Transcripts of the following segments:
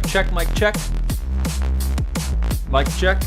check, mic check. Mic check.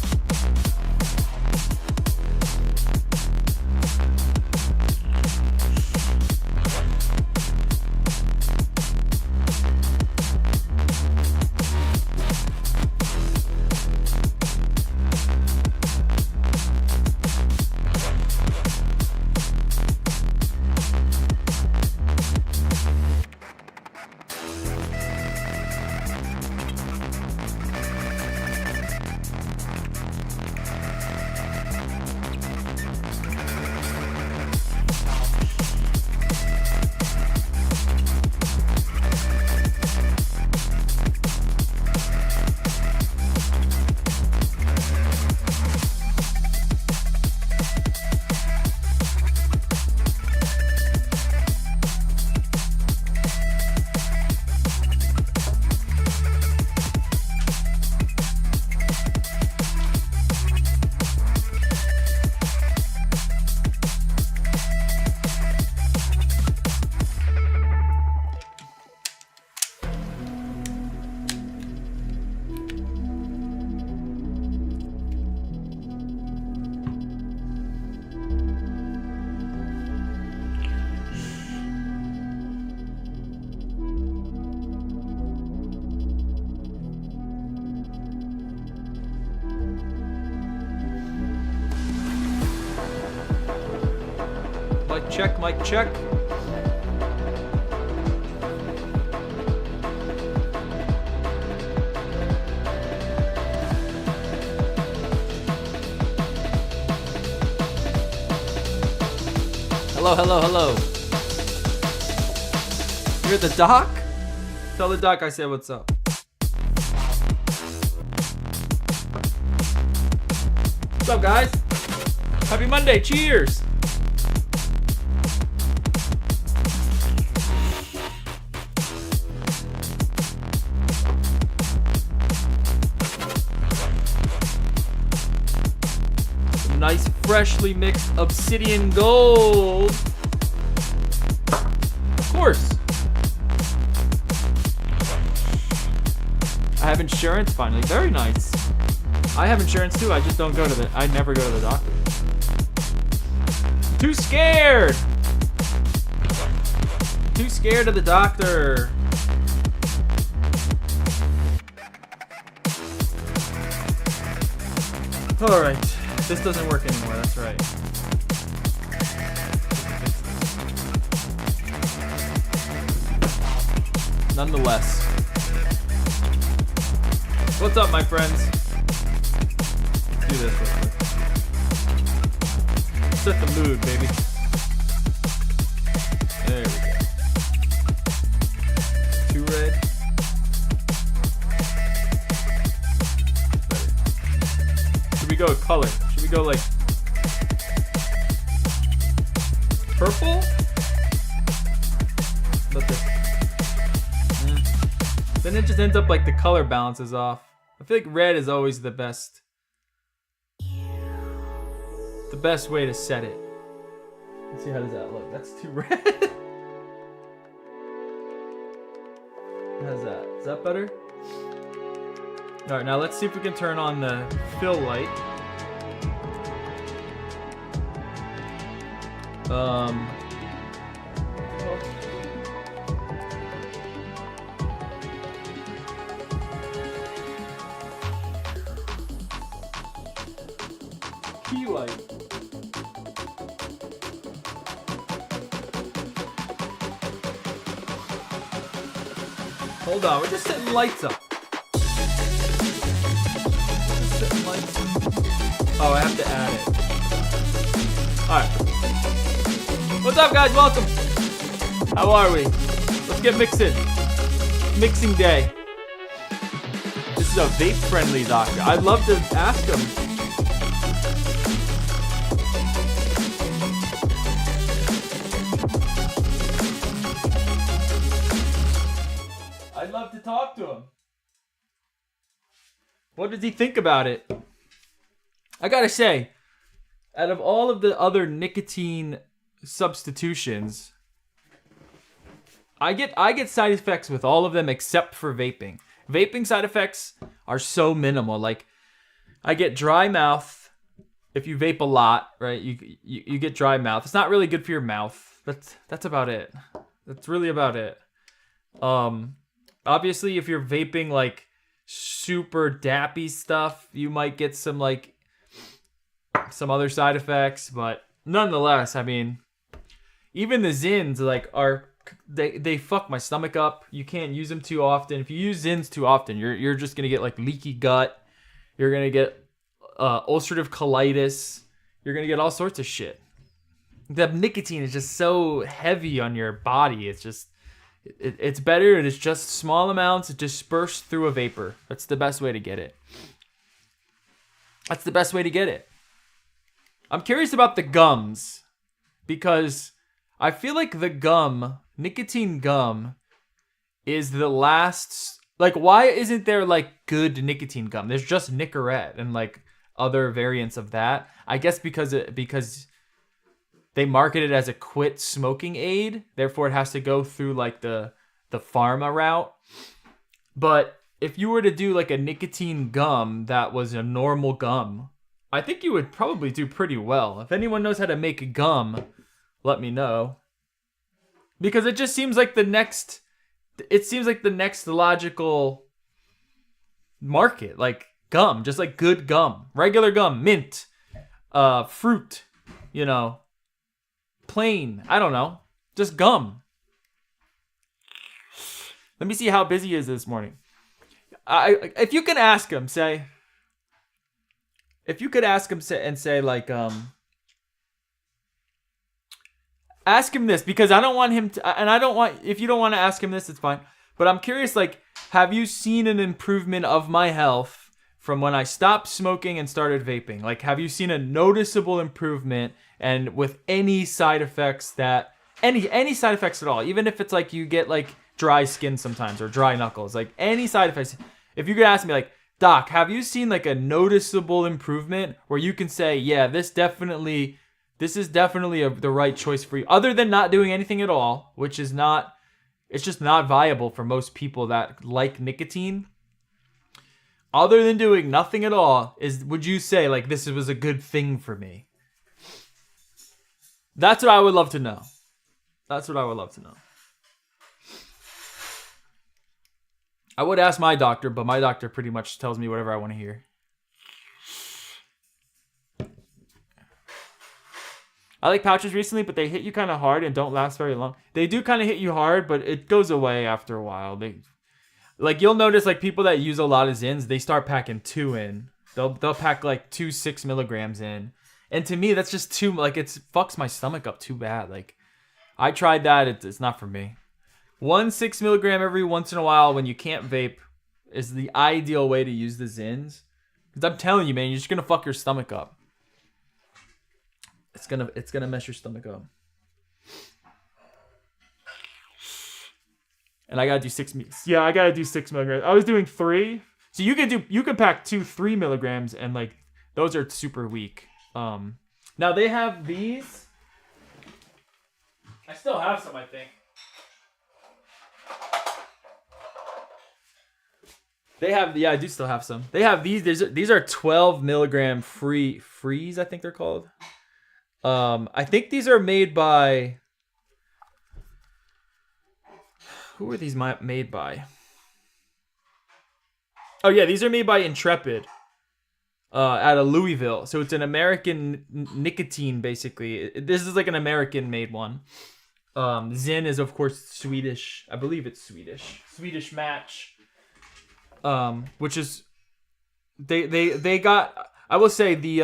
Mic check, mic check. Hello, hello, hello. You're at the doc? Tell the doc I said what's up. What's up, guys? Happy Monday, cheers! Nice freshly mixed obsidian gold. Of course. I have insurance finally. Very nice. I have insurance too. I just don't go to the. I never go to the doctor. Too scared. Too scared of the doctor. All right. This doesn't work anymore, that's right. Nonetheless. What's up, my friends? Let's do this real quick. Set the mood, baby. There we go. Too red. Should we go with color? Should we go like purple? But then it just ends up like the color balance is off. I feel like red is always the best. The best way to set it. Let's see, how does that look? That's too red. How's that? Is that better? Alright, now let's see if we can turn on the fill light. Key light. Hold on, we're just setting lights up. Just setting lights up. Oh, I have to add it. Alright. What's up, guys? Welcome. How are we? Let's get mixing. Mixing day. This is a vape-friendly doctor. I'd love to ask him. I'd love to talk to him. What does he think about it? I gotta say, out of all of the other nicotine substitutions, I get side effects with all of them except for vaping. Vaping side effects are so minimal. Like, I get dry mouth. If you vape a lot, right, you get dry mouth. It's not really good for your mouth. That's about it. That's really about it. Obviously, if you're vaping like super dappy stuff, you might get some like some other side effects, but nonetheless, I mean, even the Zins like they fuck my stomach up. You can't use them too often. If you use Zins too often, you're just gonna get like leaky gut. You're gonna get ulcerative colitis. You're gonna get all sorts of shit. The nicotine is just so heavy on your body. It's just it's better. It is just small amounts dispersed through a vapor. That's the best way to get it. That's the best way to get it. I'm curious about the gums because I feel like the gum, nicotine gum, is the last. Like, why isn't there like good nicotine gum? There's just Nicorette and like other variants of that. I guess because they market it as a quit smoking aid, therefore it has to go through like the pharma route. But if you were to do like a nicotine gum that was a normal gum, I think you would probably do pretty well. If anyone knows how to make a gum, let me know. Because it just seems like the next logical market, like gum, just like good gum, regular gum, mint, fruit, you know, plain, I don't know, just gum. Let me see how busy he is this morning. If you could ask him, say, ask him this, because I don't want him to, and I don't want, if you don't want to ask him this, it's fine. But I'm curious, like, have you seen an improvement of my health from when I stopped smoking and started vaping? Like, have you seen a noticeable improvement, and with any side effects that, any side effects at all? Even if it's like you get like dry skin sometimes or dry knuckles, like any side effects. If you could ask me like, Doc, have you seen like a noticeable improvement where you can say, yeah, this is definitely the right choice for you, other than not doing anything at all, which is not, it's just not viable for most people that like nicotine. Other than doing nothing at all, would you say like this was a good thing for me? That's what I would love to know. That's what I would love to know. I would ask my doctor, but my doctor pretty much tells me whatever I want to hear. I like pouches recently, but they hit you kind of hard and don't last very long. They do kind of hit you hard, but it goes away after a while. Like, you'll notice like people that use a lot of Zins, they start packing 2 in. They'll pack like 2 6 milligrams in. And to me, that's just too, like, it fucks my stomach up too bad. Like, I tried that. It's not for me. 1 6 milligram every once in a while when you can't vape is the ideal way to use the Zins. Because I'm telling you, man, you're just going to fuck your stomach up. It's gonna mess your stomach up. And I gotta do 6. Yeah, I gotta do 6 milligrams. I was doing 3. So you can pack 2 3 milligrams, and like those are super weak. Now they have these. I still have some, I think. They have, yeah, I do still have some. They have these. These are 12 milligram freeze, I think they're called. I think these are made by, who are these made by? Oh yeah, these are made by Intrepid, out of Louisville. So it's an American nicotine, basically. This is like an American made one. Zin is of course Swedish. I believe it's Swedish Match. Which is, they got, I will say the,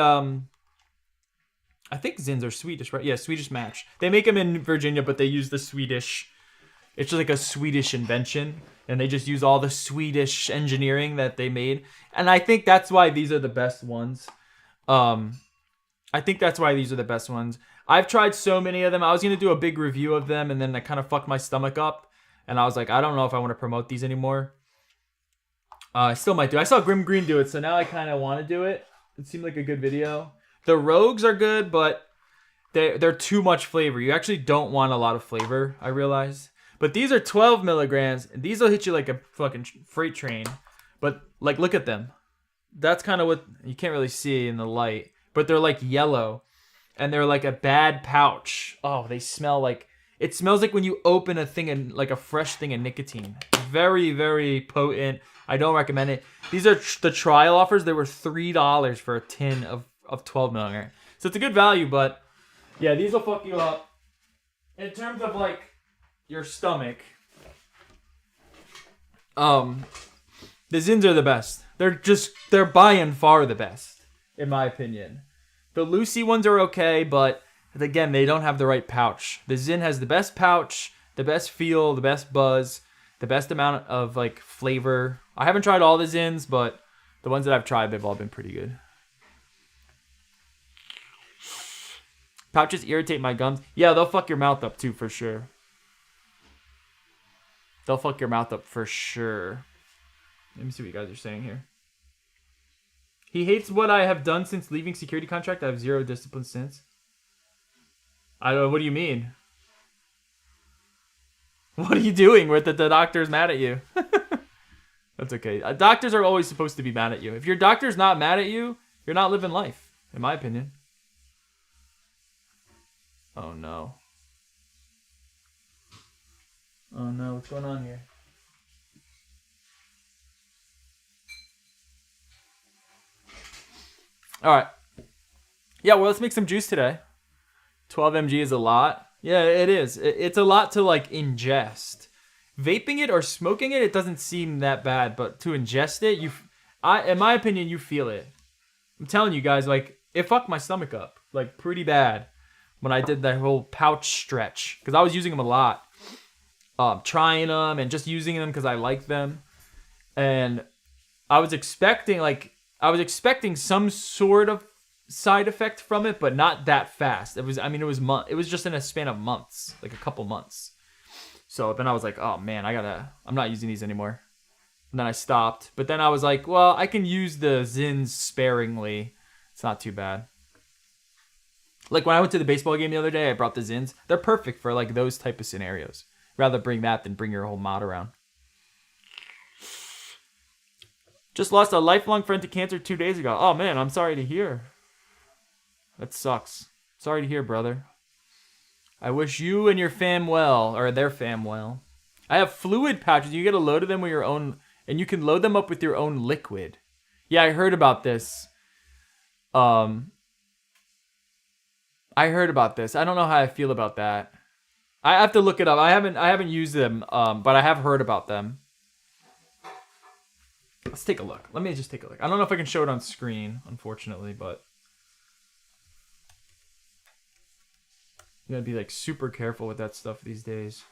I think Zins are Swedish, right? Yeah, Swedish Match. They make them in Virginia, but they use the Swedish. It's just like a Swedish invention, and they just use all the Swedish engineering that they made. And I think that's why these are the best ones. I've tried so many of them. I was going to do a big review of them, and then I kind of fucked my stomach up. And I was like, I don't know if I want to promote these anymore. I still might do. I saw Grim Green do it, so now I kind of want to do it. It seemed like a good video. The Rogues are good, but they're too much flavor. You actually don't want a lot of flavor, I realized. But these are 12 milligrams, and these will hit you like a fucking freight train. But like, look at them. That's kind of what you can't really see in the light, but they're like yellow, and they're like a bad pouch. Oh, they smell like, it smells like when you open a thing and like a fresh thing of nicotine. Very, very potent. I don't recommend it. These are the trial offers. They were $3 for a tin of 12 milligrams. So it's a good value, but yeah, these will fuck you up. In terms of like your stomach, the Zins are the best. They're by and far the best, in my opinion. The Lucy ones are okay, but again, they don't have the right pouch. The Zin has the best pouch, the best feel, the best buzz, the best amount of like flavor. I haven't tried all the Zins, but the ones that I've tried, they've all been pretty good. Pouches irritate my gums. Yeah, they'll fuck your mouth up too, for sure. They'll fuck your mouth up for sure. Let me see what you guys are saying here. He hates what I have done since leaving security contract. I have zero discipline since. I don't know. What do you mean? What are you doing with it? The doctor's mad at you? That's okay. Doctors are always supposed to be mad at you. If your doctor's not mad at you, you're not living life, in my opinion. Oh, no. Oh, no. What's going on here? All right. Yeah, well, let's make some juice today. 12 mg is a lot. Yeah, it is. It's a lot to, like, ingest. Vaping it or smoking it, it doesn't seem that bad. But to ingest it, in my opinion, you feel it. I'm telling you guys, like, it fucked my stomach up. Like, pretty bad when I did that whole pouch stretch. Because I was using them a lot. Trying them and just using them because I like them. And I was expecting, some sort of side effect from it, but not that fast. It was just in a span of months, like a couple months. So then I was like, oh man, I'm not using these anymore. And then I stopped. But then I was like, well, I can use the Zins sparingly. It's not too bad. Like when I went to the baseball game the other day, I brought the Zins. They're perfect for like those type of scenarios. Rather bring that than bring your whole mod around. Just lost a lifelong friend to cancer 2 days ago. Oh man, I'm sorry to hear. That sucks. Sorry to hear, brother. I wish you and your fam well, or their fam well. I have fluid pouches. You get a load of them with your own, and you can load them up with your own liquid. Yeah, I heard about this. I heard about this. I don't know how I feel about that. I have to look it up. I haven't used them, but I have heard about them. Let's take a look. Let me just take a look. I don't know if I can show it on screen, unfortunately, but you gotta be like super careful with that stuff these days.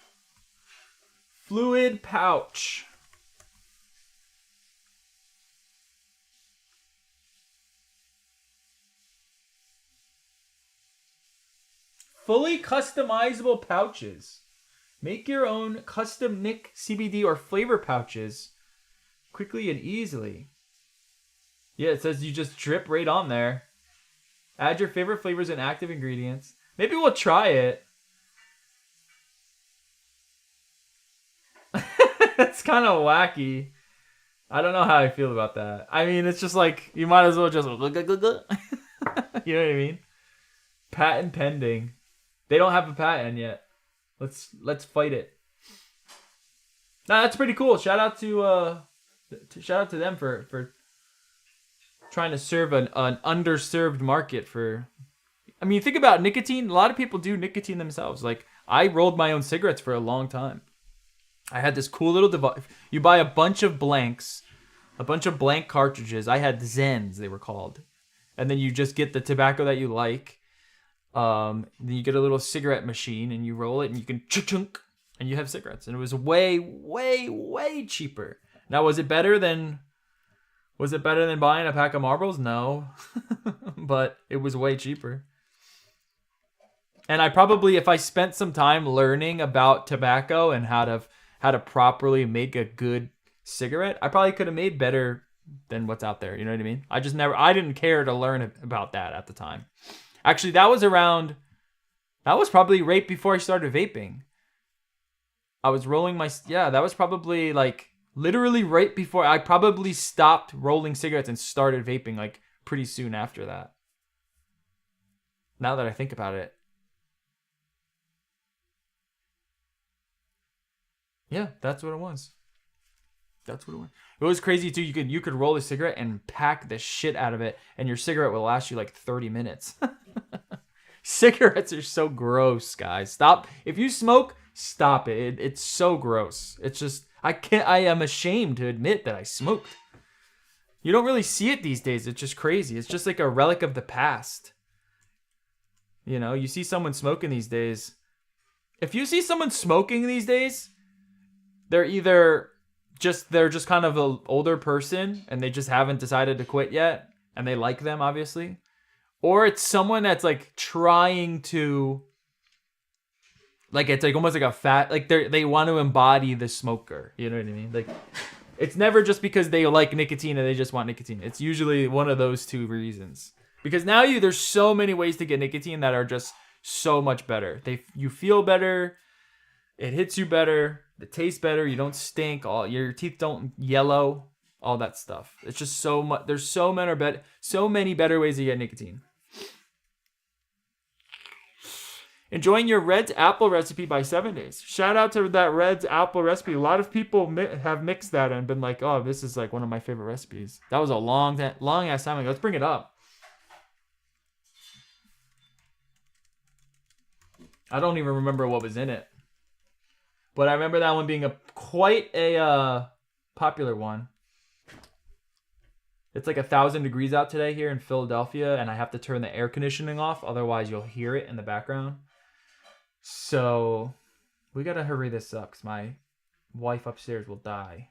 Fluid pouch. Fully customizable pouches. Make your own custom nic, CBD, or flavor pouches quickly and easily. Yeah, it says you just drip right on there. Add your favorite flavors and active ingredients. Maybe we'll try it. It's kind of wacky. I don't know how I feel about that. I mean, it's just like, you might as well just... You know what I mean? Patent pending. They don't have a patent yet. Let's fight it. Nah, that's pretty cool. Shout out to them for trying to serve an underserved market for... I mean, think about nicotine. A lot of people do nicotine themselves. Like, I rolled my own cigarettes for a long time. I had this cool little device. You buy a bunch of blanks, a bunch of blank cartridges. I had Zens, they were called. And then you just get the tobacco that you like. Then you get a little cigarette machine and you roll it and you can chunk and you have cigarettes. And it was way, way, way cheaper. Now, was it better than buying a pack of Marlboros? No. But it was way cheaper. And I probably, if I spent some time learning about tobacco and how to properly make a good cigarette, I probably could have made better than what's out there. You know what I mean? I didn't care to learn about that at the time. Actually, that was probably right before I started vaping. I was rolling my, yeah, that was probably like literally right before I probably stopped rolling cigarettes and started vaping like pretty soon after that. Now that I think about it. Yeah, that's what it was. That's what it was. It was crazy too. You could roll a cigarette and pack the shit out of it, and your cigarette will last you like 30 minutes. Cigarettes are so gross, guys. Stop. If you smoke, stop it. It's so gross. It's just I am ashamed to admit that I smoked. You don't really see it these days. It's just crazy. It's just like a relic of the past. You know, you see someone smoking these days. If you see someone smoking these days, they're just kind of an older person and they just haven't decided to quit yet, and they like them obviously. Or it's someone that's like trying to, like, it's like almost like a fat, like they want to embody the smoker. You know what I mean? Like, it's never just because they like nicotine and they just want nicotine. It's usually one of those two reasons. Because now there's so many ways to get nicotine that are just so much better. You feel better, it hits you better, it tastes better, you don't stink, your teeth don't yellow, all that stuff. It's just so much. There's so many better ways to get nicotine. Enjoying your Red's apple recipe by 7 days. Shout out to that Red's apple recipe. A lot of people have mixed that and been like, oh, this is like one of my favorite recipes. That was a long ass time ago. Let's bring it up. I don't even remember what was in it. But I remember that one being quite a popular one. It's like 1,000 degrees out today here in Philadelphia, and I have to turn the air conditioning off. Otherwise, you'll hear it in the background. So we got to hurry this up because my wife upstairs will die.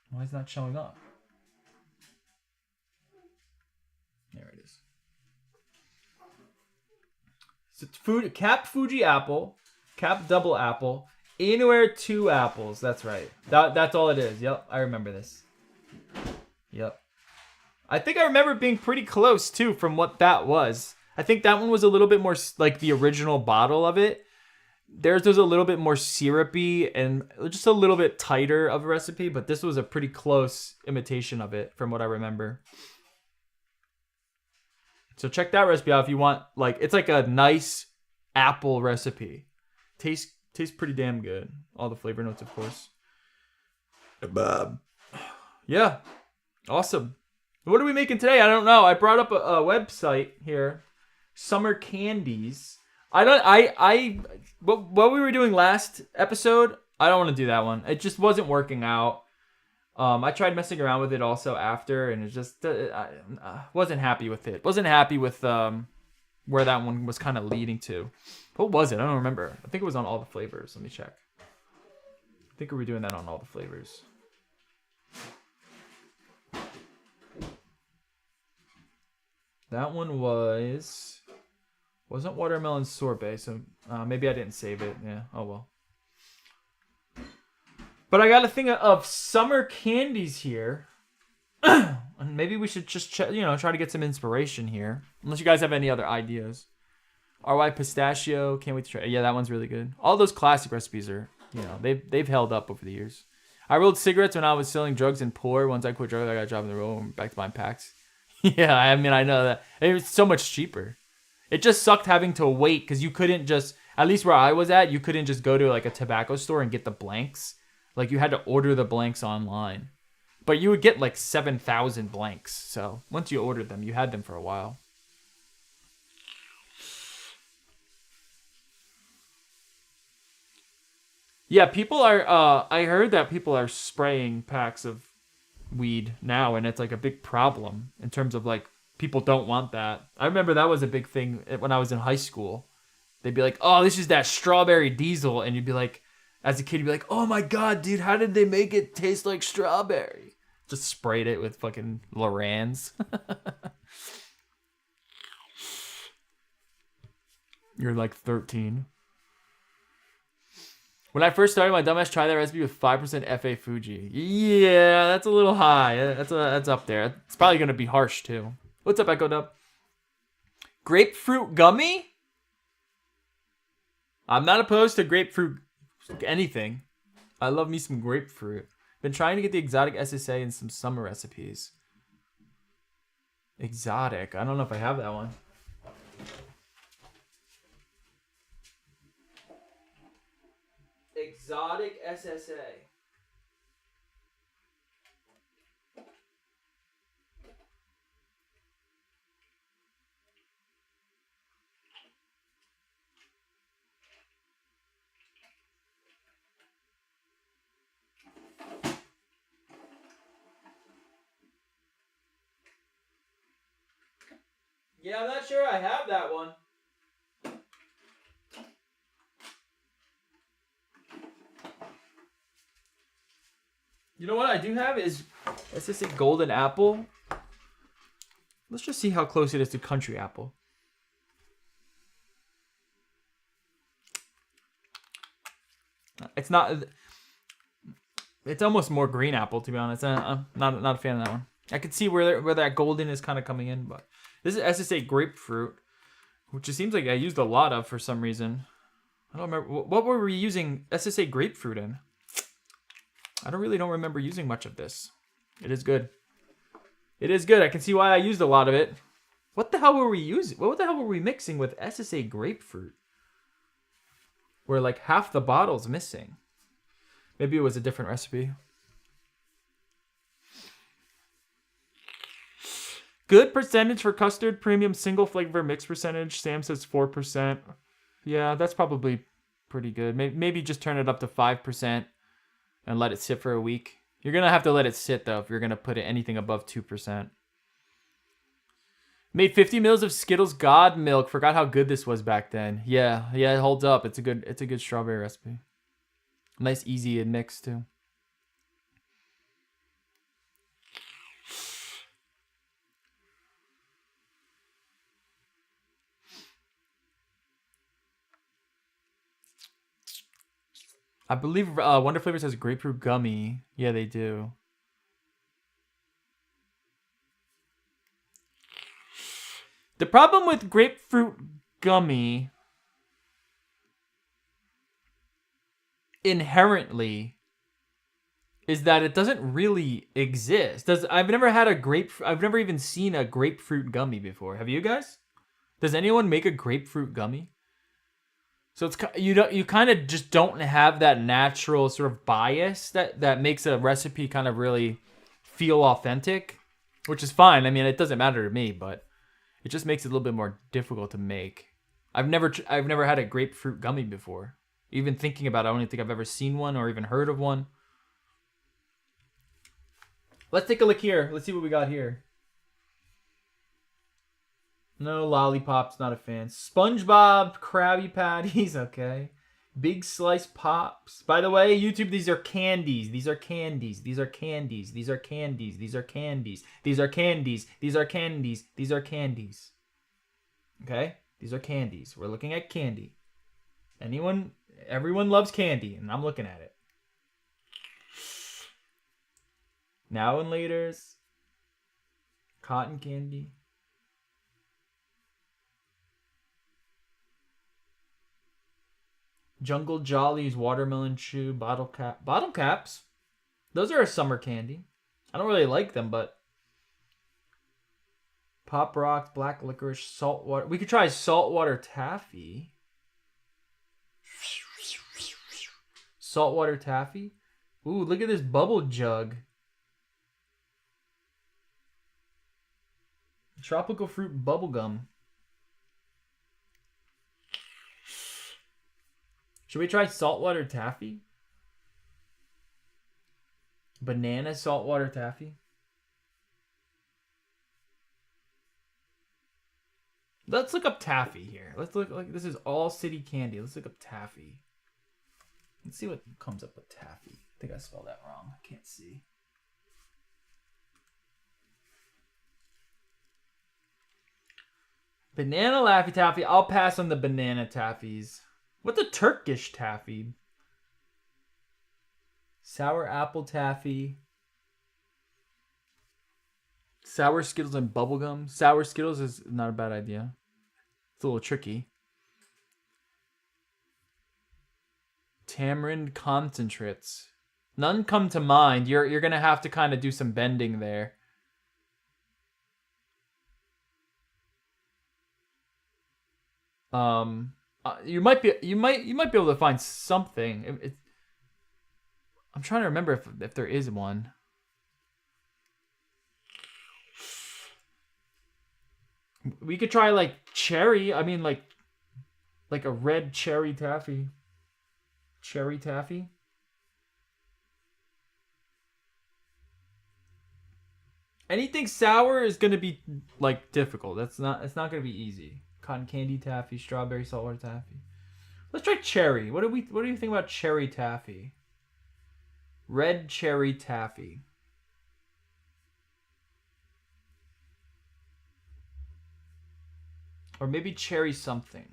Why is it not showing up? There it is. So it's Cap Fuji apple, Cap double apple, Anywhere 2 apples. That's right. That's all it is. Yep, I remember this. Yep. I think I remember being pretty close too from what that was. I think that one was a little bit more like the original bottle of it. Theirs was a little bit more syrupy and just a little bit tighter of a recipe, but this was a pretty close imitation of it from what I remember. So check that recipe out if you want. Like, it's like a nice apple recipe. Tastes pretty damn good. All the flavor notes, of course. Yeah. Awesome. What are we making today? I don't know. I brought up a website here. Summer Candies. What we were doing last episode, I don't want to do that one. It just wasn't working out. I tried messing around with it also after, and it just I wasn't happy with it. Wasn't happy with where that one was kind of leading to. What was it? I don't remember. I think it was on all the flavors. Let me check. I think we were doing that on all the flavors. That one wasn't watermelon sorbet, so maybe I didn't save it. Yeah, oh well. But I got a thing of summer candies here. And maybe we should just try to get some inspiration here. Unless you guys have any other ideas. RY pistachio, can't wait to try. Yeah, that one's really good. All those classic recipes are, they've held up over the years. I rolled cigarettes when I was selling drugs and poor. Once I quit drugs, I got a job in the road and back to buying packs. Yeah, I mean, I know that. It was so much cheaper. It just sucked having to wait because you couldn't just, at least where I was at, you couldn't just go to like a tobacco store and get the blanks. Like, you had to order the blanks online. But you would get like 7,000 blanks. So once you ordered them, you had them for a while. Yeah, people are, I heard that people are spraying packs of weed now, and it's like a big problem in terms of like, people don't want that. I remember that was a big thing when I was in high school. They'd be like, oh, this is that strawberry diesel. And you'd be like, as a kid, you'd be like, oh my God, dude, how did they make it taste like strawberry? Just sprayed it with fucking Loran's. You're like 13. When I first started, my dumbass tried that recipe with 5% FA Fuji. Yeah, that's a little high. That's up there. It's probably going to be harsh, too. What's up, Echo Dub? Grapefruit gummy? I'm not opposed to grapefruit anything. I love me some grapefruit. Been trying to get the exotic SSA in some summer recipes. Exotic. I don't know if I have that one. Exotic SSA. Yeah, I'm not sure I have that one. You know what I do have is SSA Golden Apple. Let's just see how close it is to Country Apple. It's not. It's almost more Green Apple, to be honest. I'm not a fan of that one. I could see where that golden is kind of coming in, but this is SSA Grapefruit, which it seems like I used a lot of for some reason. I don't remember. What were we using SSA Grapefruit in? I don't remember using much of this. It is good. It is good. I can see why I used a lot of it. What the hell were we using? What the hell were we mixing with SSA Grapefruit? Where like half the bottle's missing. Maybe it was a different recipe. Good percentage for custard, premium single flavor mix percentage. Sam says 4%. Yeah, that's probably pretty good. Maybe just turn it up to 5%. And let it sit for a week. You're going to have to let it sit, though, if you're going to put it anything above 2%. Made 50 mils of Skittles God Milk. Forgot how good this was back then. Yeah, it holds up. It's a good strawberry recipe. Nice, easy and mix, too. I believe Wonder Flavors has grapefruit gummy. Yeah, they do. The problem with grapefruit gummy inherently is that it doesn't really exist. I've never even seen a grapefruit gummy before. Have you guys? Does anyone make a grapefruit gummy? So it's you kind of just don't have that natural sort of bias that makes a recipe kind of really feel authentic, which is fine. I mean, it doesn't matter to me, but it just makes it a little bit more difficult to make. I've never had a grapefruit gummy before. Even thinking about it, I don't even think I've ever seen one or even heard of one. Let's take a look here. Let's see what we got here. No lollipops, not a fan. SpongeBob Krabby Patties, okay. Big Slice Pops. By the way, YouTube, these are candies. These are candies. These are candies. These are candies. These are candies. These are candies. These are candies. These are candies. Okay? These are candies. We're looking at candy. Everyone loves candy, and I'm looking at it. Now and Laters. Cotton candy. Jungle Jollies, Watermelon Chew, Bottle Caps. Those are a summer candy. I don't really like them, but... Pop Rocks, Black Licorice, Saltwater. We could try Saltwater Taffy. Saltwater Taffy. Ooh, look at this bubble jug. Tropical Fruit Bubblegum. Should we try Saltwater Taffy? Banana Saltwater Taffy? Let's look up Taffy here. Let's look like this is all city candy. Let's look up Taffy. Let's see what comes up with Taffy. I think I spelled that wrong. I can't see. Banana Laffy Taffy. I'll pass on the banana taffies. What's a Turkish taffy? Sour apple taffy. Sour Skittles and bubblegum. Sour Skittles is not a bad idea. It's a little tricky. Tamarind concentrates. None come to mind. You're gonna have to kind of do some bending there. You might be able to find something. I'm trying to remember if there is one. We could try like cherry. I mean like a red cherry taffy. Cherry taffy. Anything sour is gonna be like difficult. It's not gonna be easy. Cotton candy taffy, strawberry saltwater taffy. Let's try cherry. What do you think about cherry taffy? Red cherry taffy. Or maybe cherry something.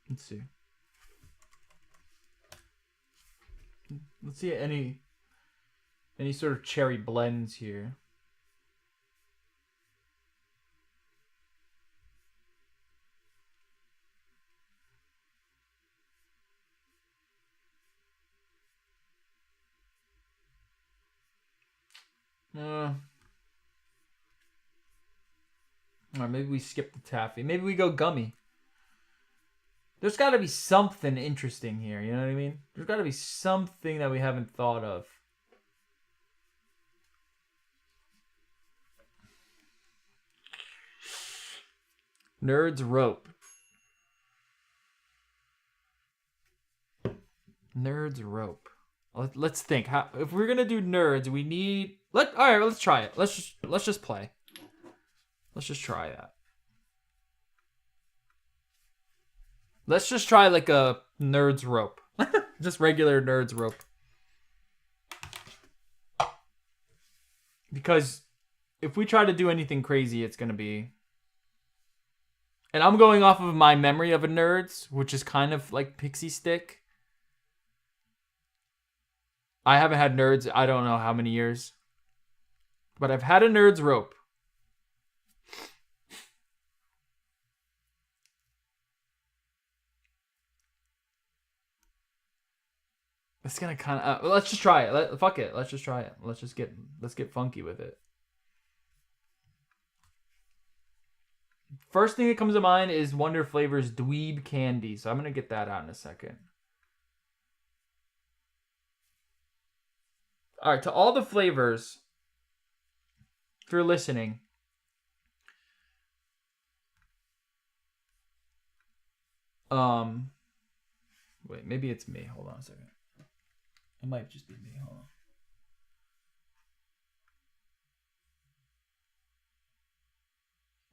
Let's see. Let's see any sort of cherry blends here. Or maybe we skip the taffy. Maybe we go gummy. There's got to be something interesting here. You know what I mean? There's got to be something that we haven't thought of. Nerds rope. Nerds rope. Let's think. If we're gonna do nerds, we need. All right. Let's try it. Let's just play. Let's just try that. Let's just try like a nerds rope. Just regular nerds rope. Because if we try to do anything crazy, it's gonna be. And I'm going off of my memory of a nerds, which is kind of like pixie stick. I haven't had nerds, I don't know how many years. But I've had a nerds rope. It's gonna kind of. Let's just try it. Fuck it. Let's just try it. Let's get funky with it. First thing that comes to mind is Wonder Flavors Dweeb Candy. So I'm gonna get that out in a second. All right, to all the flavors, if you're listening, wait, maybe it's me. Hold on a second. It might just be me. Hold on.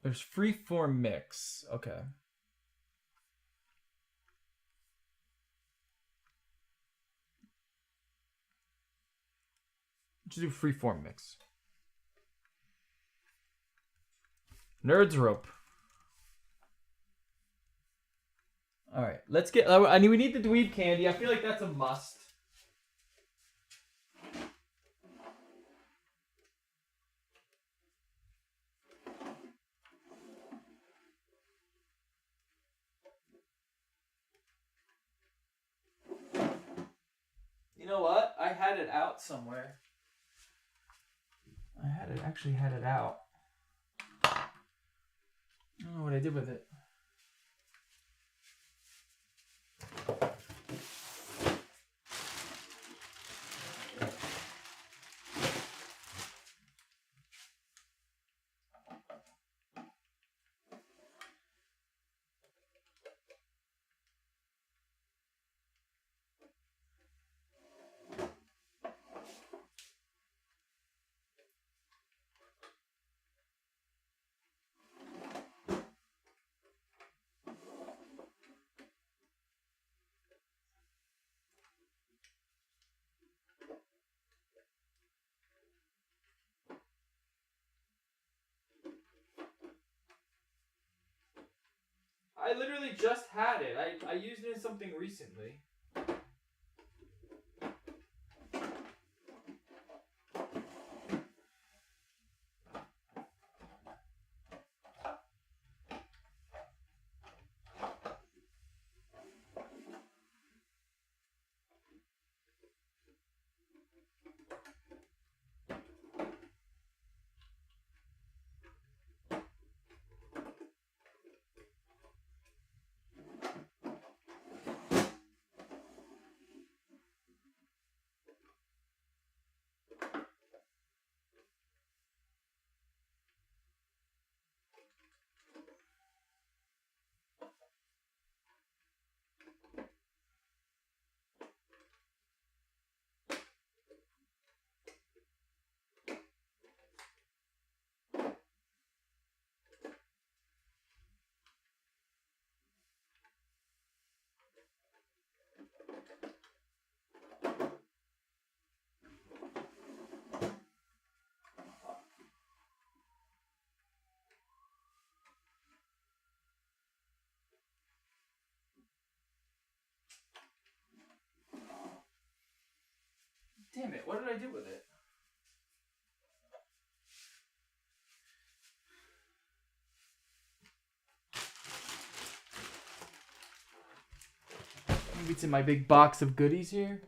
There's freeform mix. Okay. Just do freeform mix. Nerds rope. All right, let's get. I mean, we need the dweeb candy. I feel like that's a must. You know what? I had it out somewhere. Actually had it out. I don't know what I did with it. I literally just had it. I used it in something recently. Damn it, what did I do with it? Maybe it's in my big box of goodies here.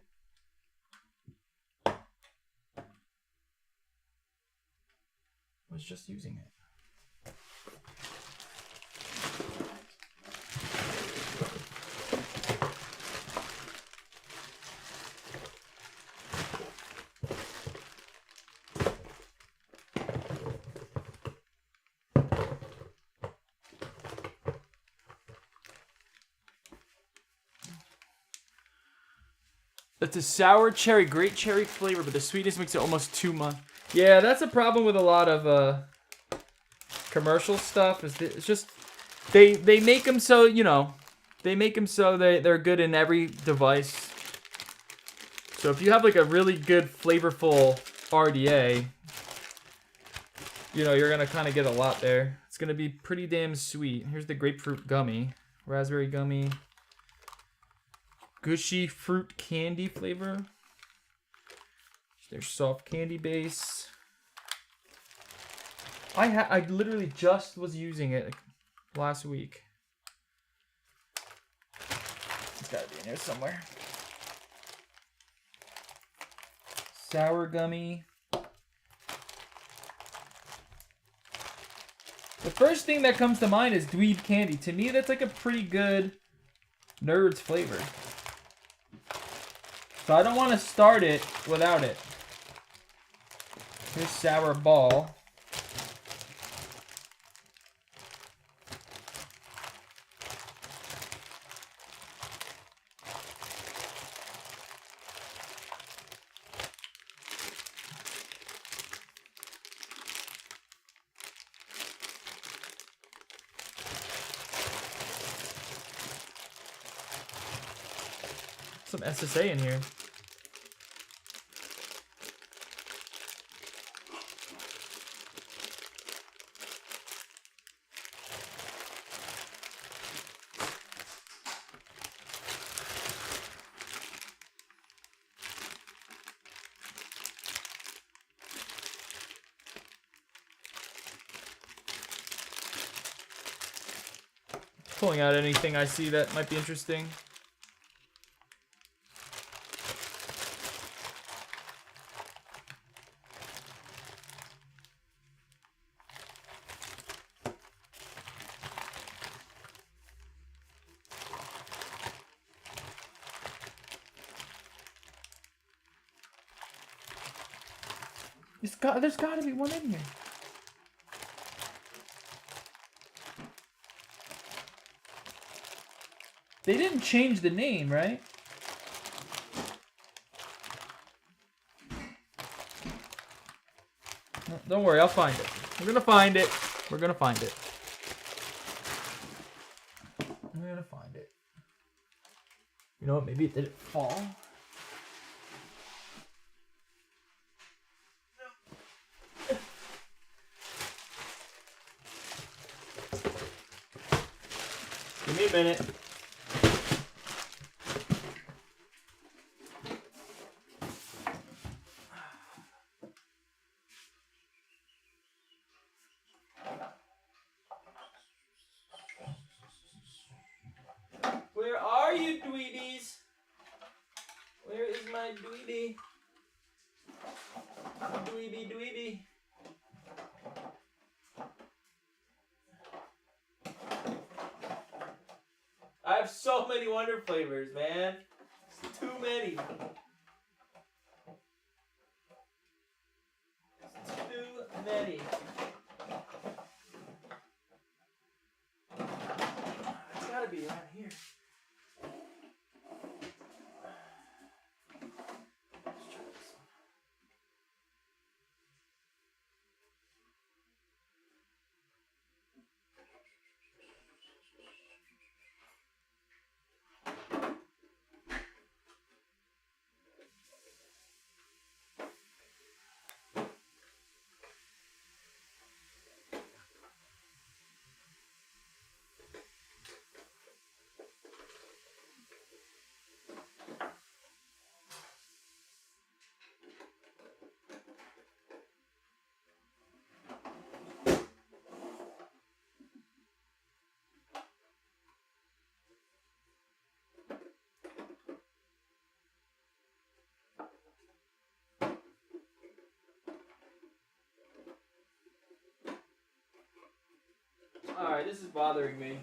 I was just using it. It's a sour cherry, great cherry flavor, but the sweetness makes it almost too much. Yeah, that's a problem with a lot of commercial stuff. It's just they make them so, you know, they make them so they're good in every device. So if you have like a really good flavorful RDA, you know, you're gonna kind of get a lot there. It's gonna be pretty damn sweet. Here's the grapefruit gummy, raspberry gummy. Gushy fruit candy flavor. There's soft candy base. I literally just was using it last week. It's gotta be in here somewhere. Sour gummy. The first thing that comes to mind is dweeb candy. To me, that's like a pretty good Nerds flavor. So I don't want to start it without it. Here's sour ball. Some SSA in here. Pulling out anything I see that might be interesting. There's got to be one in here. They didn't change the name, right? No, don't worry, I'll find it. We're gonna find it. We're gonna find it. We're gonna find it. You know what? Maybe it didn't fall. Give me a minute. Where are you, dweebies? Where is my dweebie? Dweebie, dweebie. I have so many Wonder flavors, man. It's too many. It's too many. It's gotta be around here. Let's try this one. Alright, this is bothering me.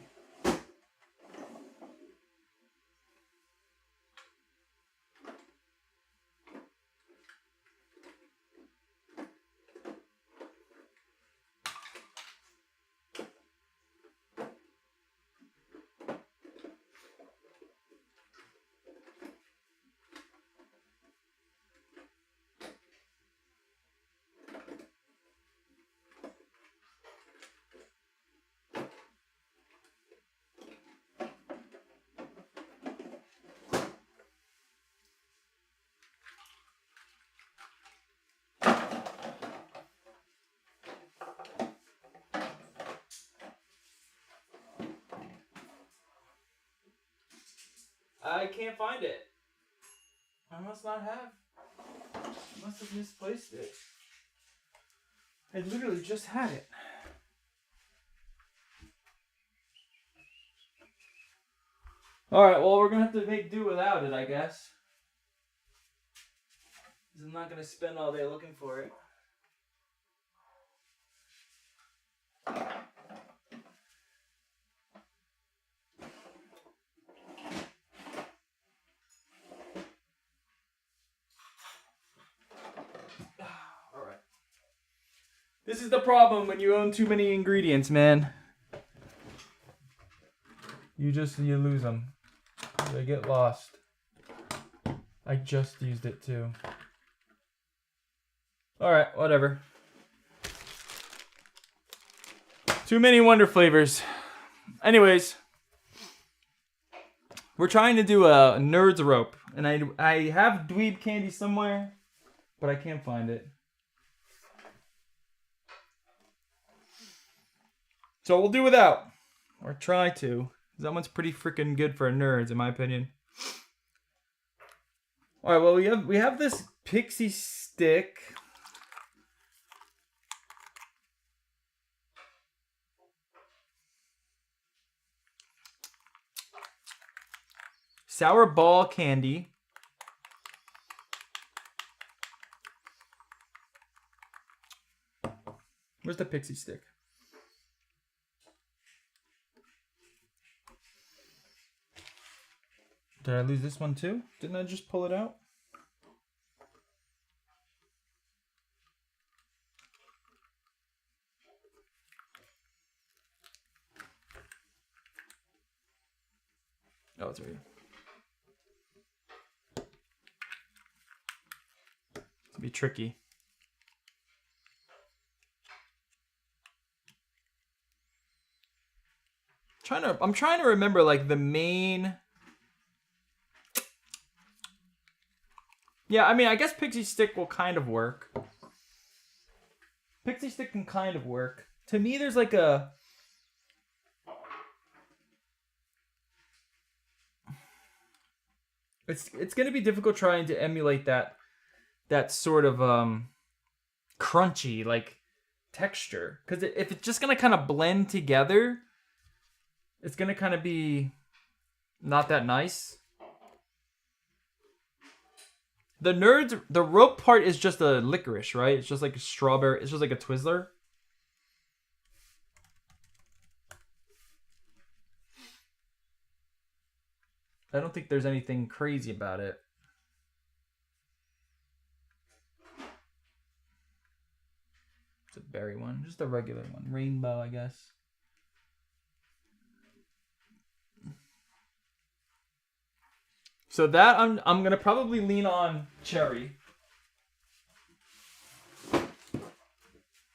I can't find it. I must not have. I must have misplaced it. I literally just had it. Alright, well, we're going to have to make do without it, I guess. I'm not going to spend all day looking for it. Alright. This is the problem when you own too many ingredients, man. You lose them. They get lost. I just used it too. Alright, whatever. Too many wonder flavors. Anyways. We're trying to do a Nerds rope. And I have dweeb candy somewhere. But I can't find it. So we'll do without. Or try to. That one's pretty freaking good for nerds, in my opinion. Alright, well, we have this pixie stick. Sour ball candy. Where's the pixie stick? Did I lose this one too? Didn't I just pull it out? Oh, it's right here. It'll be tricky. I'm trying to remember like the main. Yeah, I mean, I guess Pixie Stick will kind of work. Pixie Stick can kind of work. To me, there's like a... It's going to be difficult trying to emulate that sort of crunchy, like, texture. Because if it's just going to kind of blend together, it's going to kind of be not that nice. The Nerds, the rope part is just a licorice, right? It's just like a strawberry. It's just like a Twizzler. I don't think there's anything crazy about it. It's a berry one. Just a regular one. Rainbow, I guess. So that I'm gonna probably lean on cherry.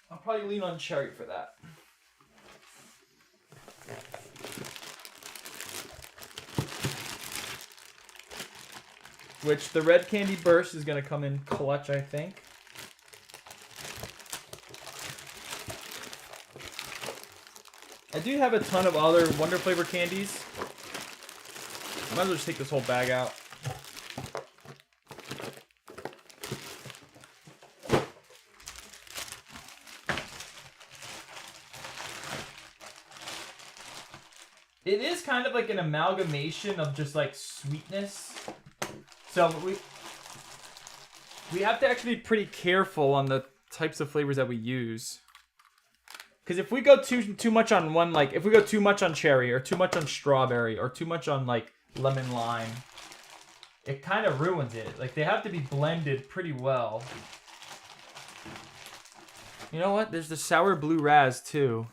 I'll probably lean on cherry for that. Which the red candy burst is gonna come in clutch, I think. I do have a ton of other Wonder Flavor candies. I might as well just take this whole bag out. It is kind of like an amalgamation of just like sweetness. So we have to actually be pretty careful on the types of flavors that we use. Because if we go too much on one, like if we go too much on cherry or too much on strawberry or too much on like lemon lime, it kind of ruins it. Like they have to be blended pretty well. You know what? There's the sour blue raz too.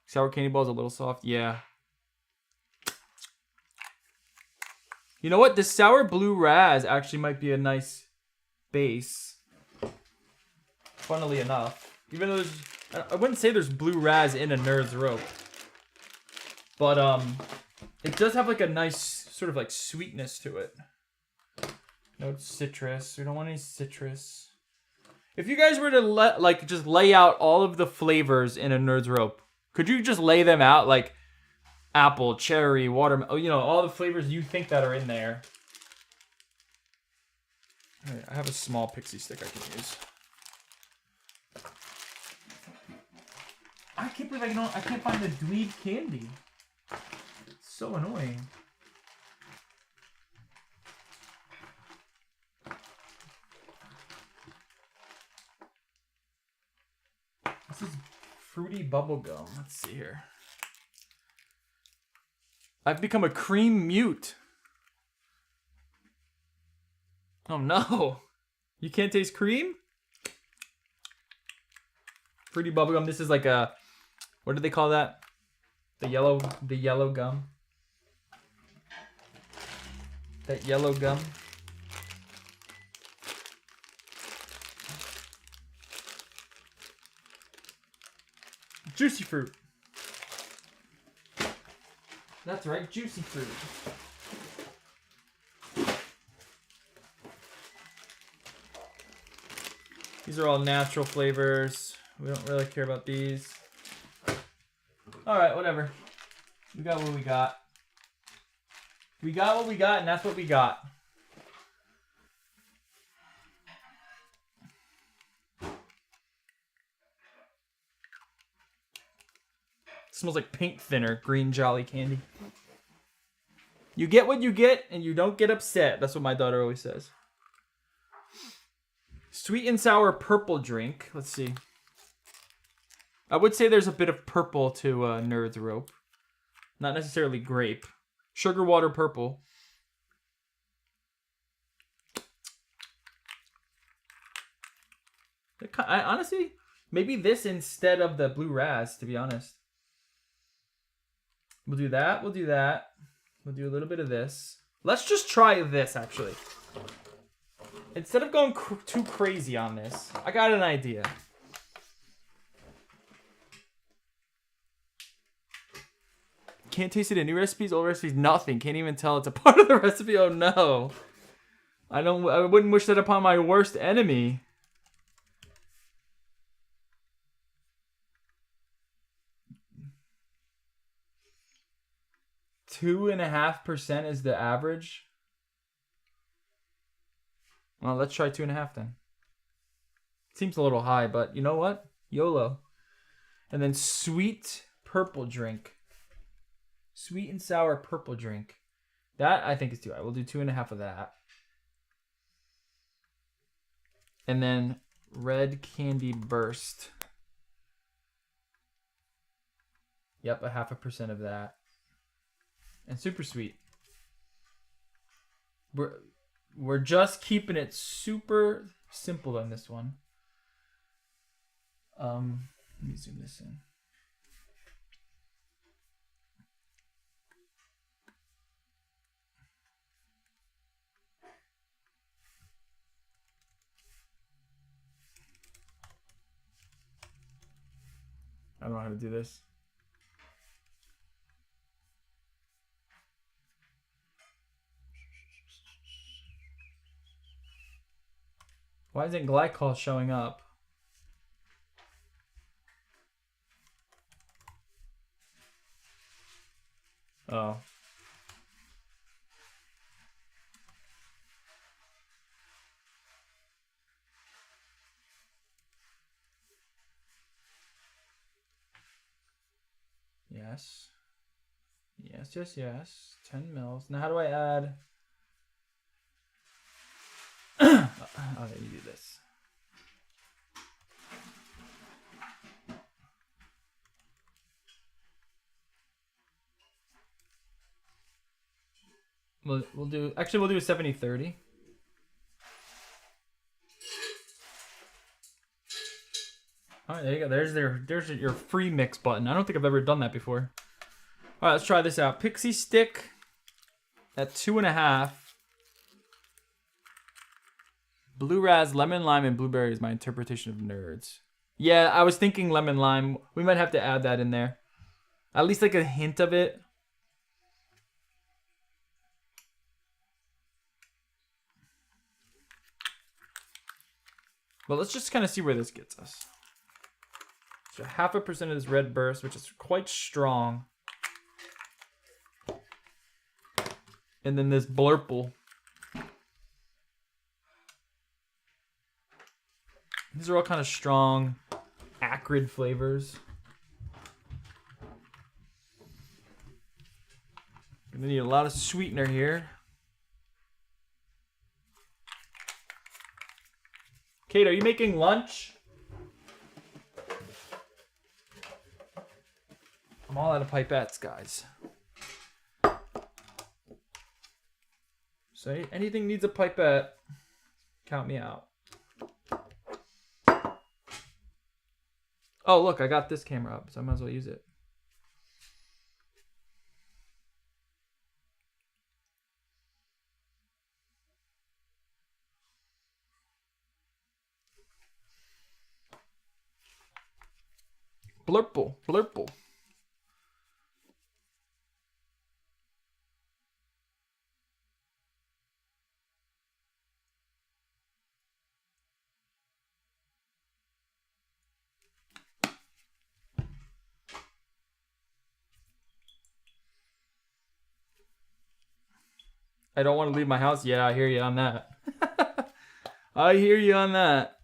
Sour candy ball is a little soft. Yeah. You know what? This sour blue raz actually might be a nice base. Funnily enough. Even though there's... I wouldn't say there's blue raz in a Nerds rope. But, it does have like a nice sort of like sweetness to it. No citrus. We don't want any citrus. If you guys were to just lay out all of the flavors in a Nerds rope, could you just lay them out like apple, cherry, watermelon, you know, all the flavors you think that are in there? All right, I have a small pixie stick I can use. I can't believe I can't find the dweeb candy. It's so annoying. This is fruity bubble gum. Let's see here. I've become a cream mute. Oh no. You can't taste cream? Fruity bubble gum. This is like a, what do they call that? The yellow gum. That yellow gum. Juicy fruit. That's right, juicy fruit. These are all natural flavors. We don't really care about these. Alright, whatever. We got what we got. We got what we got, and that's what we got. Smells like paint thinner, green Jolly candy. You get what you get, and you don't get upset. That's what my daughter always says. Sweet and sour purple drink. Let's see. I would say there's a bit of purple to Nerds rope. Not necessarily grape. Sugar water purple. I honestly, maybe this instead of the blue raz, to be honest. We'll do that. We'll do that. We'll do a little bit of this. Let's just try this, actually. Instead of going too crazy on this, I got an idea. Can't taste it in new recipes, old recipes, nothing. Can't even tell it's a part of the recipe. Oh no. I wouldn't wish that upon my worst enemy. .5% is the average. Well, let's try 2.5 then. Seems a little high, but you know what? YOLO. And then sweet purple drink. Sweet and sour purple drink. That I think is too high. We'll do 2.5 of that. And then red candy burst. Yep, 0.5% of that. And super sweet. We're just keeping it super simple on this one. Let me zoom this in. I don't know how to do this. Why isn't glycol showing up? Oh. Yes. Yes, yes, yes. 10 mils. Now how do I add... Oh, you do this. We'll do a 70-30. All right, there you go. There's your free mix button. I don't think I've ever done that before. All right, let's try this out. Pixie stick at 2.5. Blue raz, lemon lime, and blueberry is my interpretation of nerds. Yeah, I was thinking lemon lime. We might have to add that in there. At least like a hint of it. Well, let's just kind of see where this gets us. So 0.5% of this red burst, which is quite strong. And then this blurple. These are all kind of strong, acrid flavors. Gonna need a lot of sweetener here. Kate, are you making lunch? I'm all out of pipettes, guys. So anything needs a pipette, count me out. Oh, look, I got this camera up, so I might as well use it. Blurple, blurple. I don't want to leave my house. Yeah, I hear you on that. I hear you on that.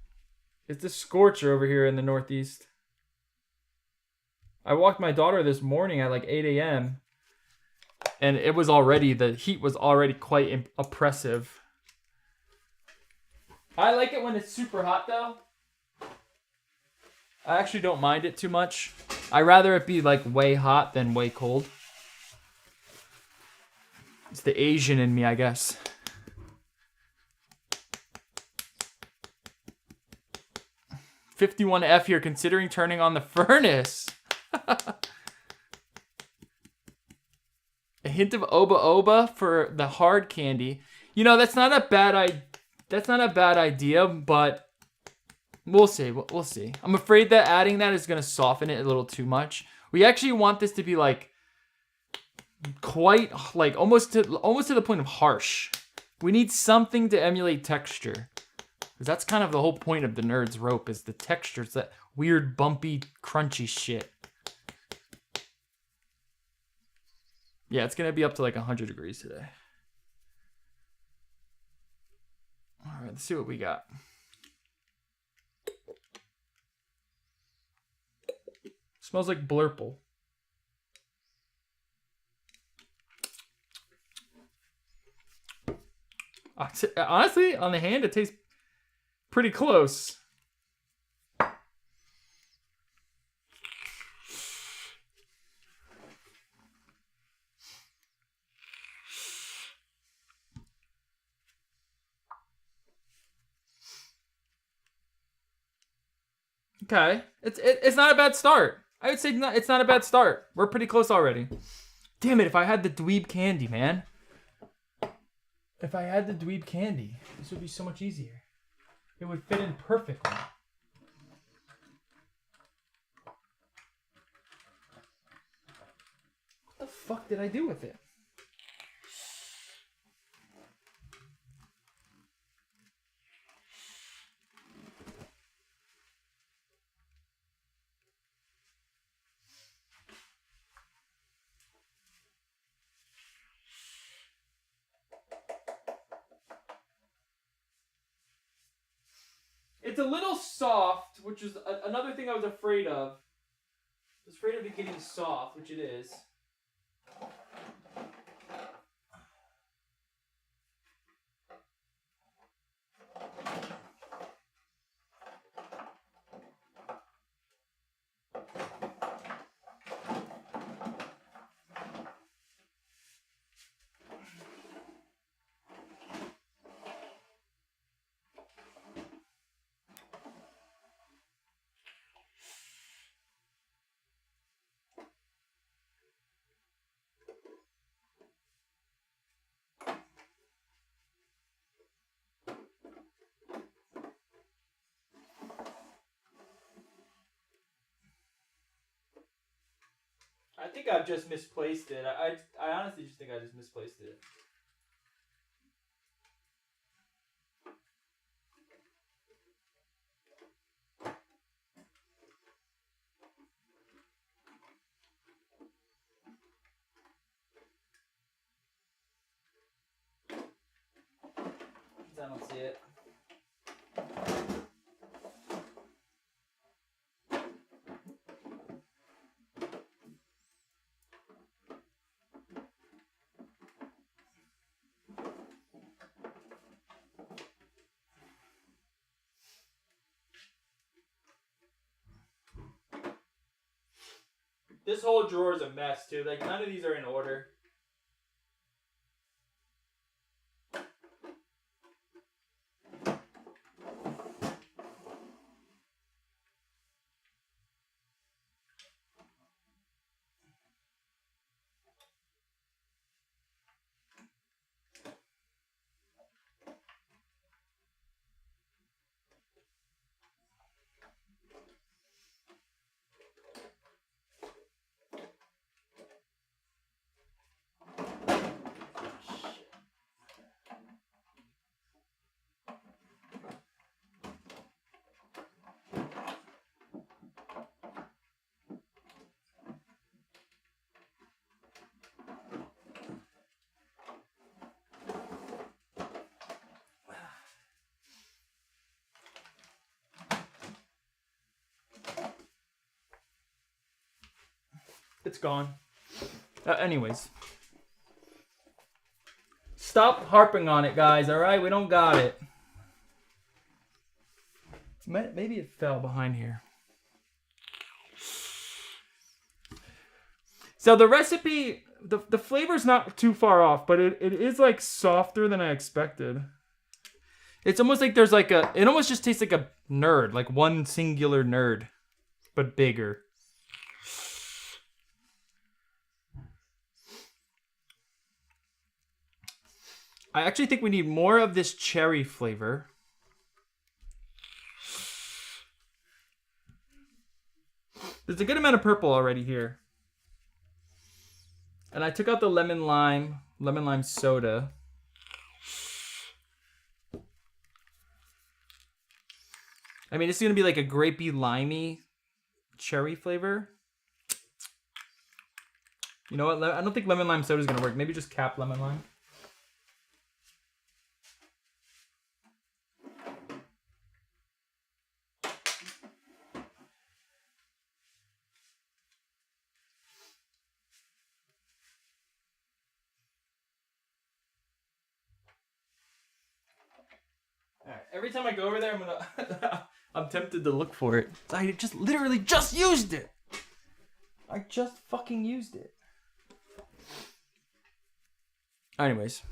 It's a scorcher over here in the Northeast. I walked my daughter this morning at like 8 a.m. and it was already, the heat was already quite oppressive. I like it when it's super hot though. I actually don't mind it too much. I'd rather it be like way hot than way cold. It's the Asian in me, I guess. $51F here, considering turning on the furnace. A hint of oba oba for the hard candy. You know, that's not a bad idea, but we'll see. We'll see. I'm afraid that adding that is gonna soften it a little too much. We actually want this to be like quite like almost to the point of harsh. We need something to emulate texture. Because that's kind of the whole point of the Nerds rope, is the textures, that weird bumpy crunchy shit. Yeah, it's gonna be up to like 100 degrees today. All right, let's see what we got. Smells like blurple. Honestly, on the hand, it tastes pretty close. Okay, it's not a bad start. I would say it's not a bad start. We're pretty close already. Damn it! If I had the dweeb candy, man. If I had the dweeb candy, this would be so much easier. It would fit in perfectly. What the fuck did I do with it? It's a little soft, which is another thing I was afraid of. I was afraid of it getting soft, which it is. think I've just misplaced it. I honestly just think I just misplaced it. I don't see it. This whole drawer is a mess too. Like none of these are in order. It's gone. Anyways. Stop harping on it, guys, alright? We don't got it. Maybe it fell behind here. So the recipe, the flavor's not too far off, but it is like softer than I expected. It's almost like there's like it almost just tastes like a nerd, like one singular nerd, but bigger. I actually think we need more of this cherry flavor. There's a good amount of purple already here. And I took out the lemon lime soda. I mean, it's gonna be like a grapey, limey cherry flavor. You know what? I don't think lemon lime soda is gonna work. Maybe just cap lemon lime. Every time I go over there, I'm tempted to look for it. I literally just used it. I just fucking used it. Anyways.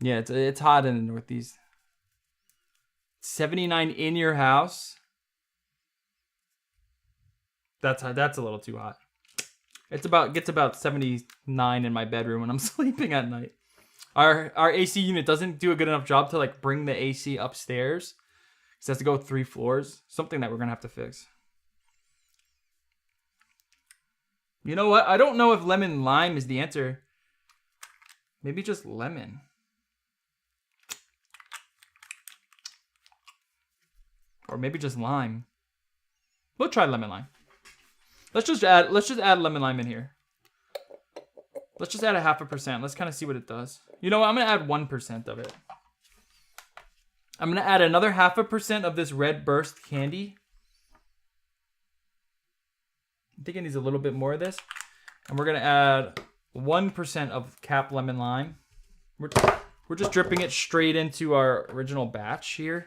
Yeah, it's hot in the Northeast. 79 in your house. That's a little too hot. Gets about 79 in my bedroom when I'm sleeping at night. Our AC unit doesn't do a good enough job to like bring the AC upstairs. It has to go 3 floors. Something that we're gonna have to fix. You know what? I don't know if lemon lime is the answer. Maybe just lemon. Or maybe just lime. We'll try lemon lime. Let's just add lemon lime in here. Let's just add 0.5%. Let's kind of see what it does. You know what? I'm gonna add 1% of it. I'm gonna add another 0.5% of this red burst candy. I think it needs a little bit more of this. And we're gonna add 1% of cap lemon lime. We're just dripping it straight into our original batch here.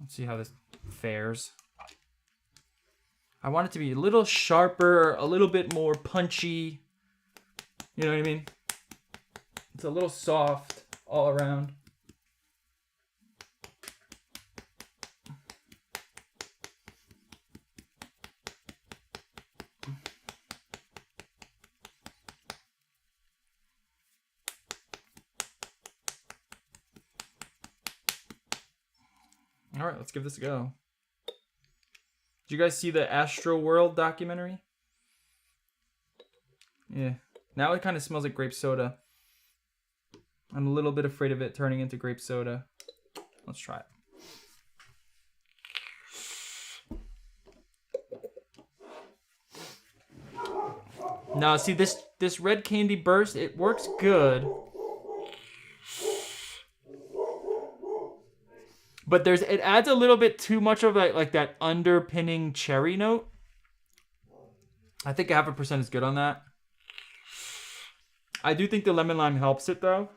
Let's see how this fares. I want it to be a little sharper, a little bit more punchy. You know what I mean? It's a little soft all around. All right, let's give this a go. Did you guys see the Astro World documentary? Yeah. Now it kind of smells like grape soda. I'm a little bit afraid of it turning into grape soda. Let's try it. Now, see this red candy burst, it works good. But it adds a little bit too much of like that underpinning cherry note. I think 0.5% is good on that. I do think the lemon lime helps it though.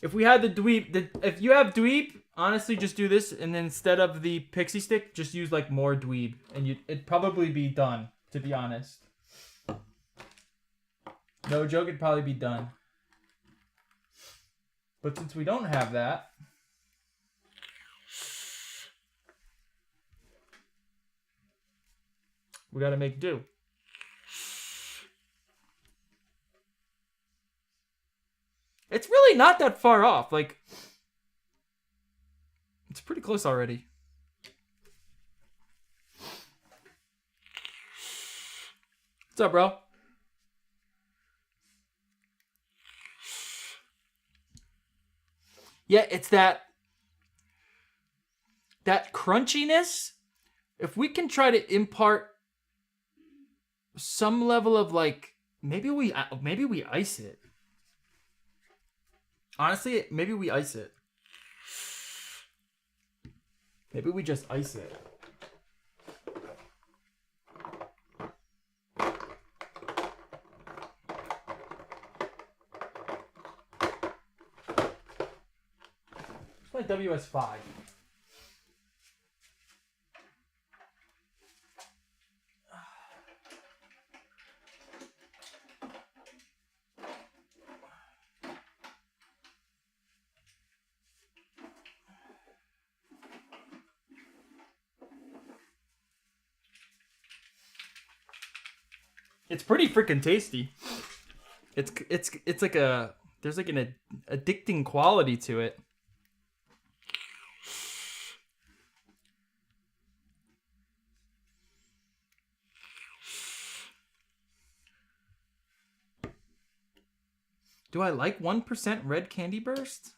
If we had the dweeb, if you have dweeb, honestly just do this, and then instead of the pixie stick, just use like more dweeb, and it'd probably be done. To be honest, no joke, it'd probably be done. But since we don't have that, we gotta make do. It's really not that far off. Like, it's pretty close already. What's up, bro? Yeah, it's that crunchiness. If we can try to impart some level of like, maybe we ice it. Honestly, maybe we ice it. Maybe we just ice it. Let's play WS5. It's pretty freaking tasty. It's like there's like an addicting quality to it. Do I like 1% red candy burst?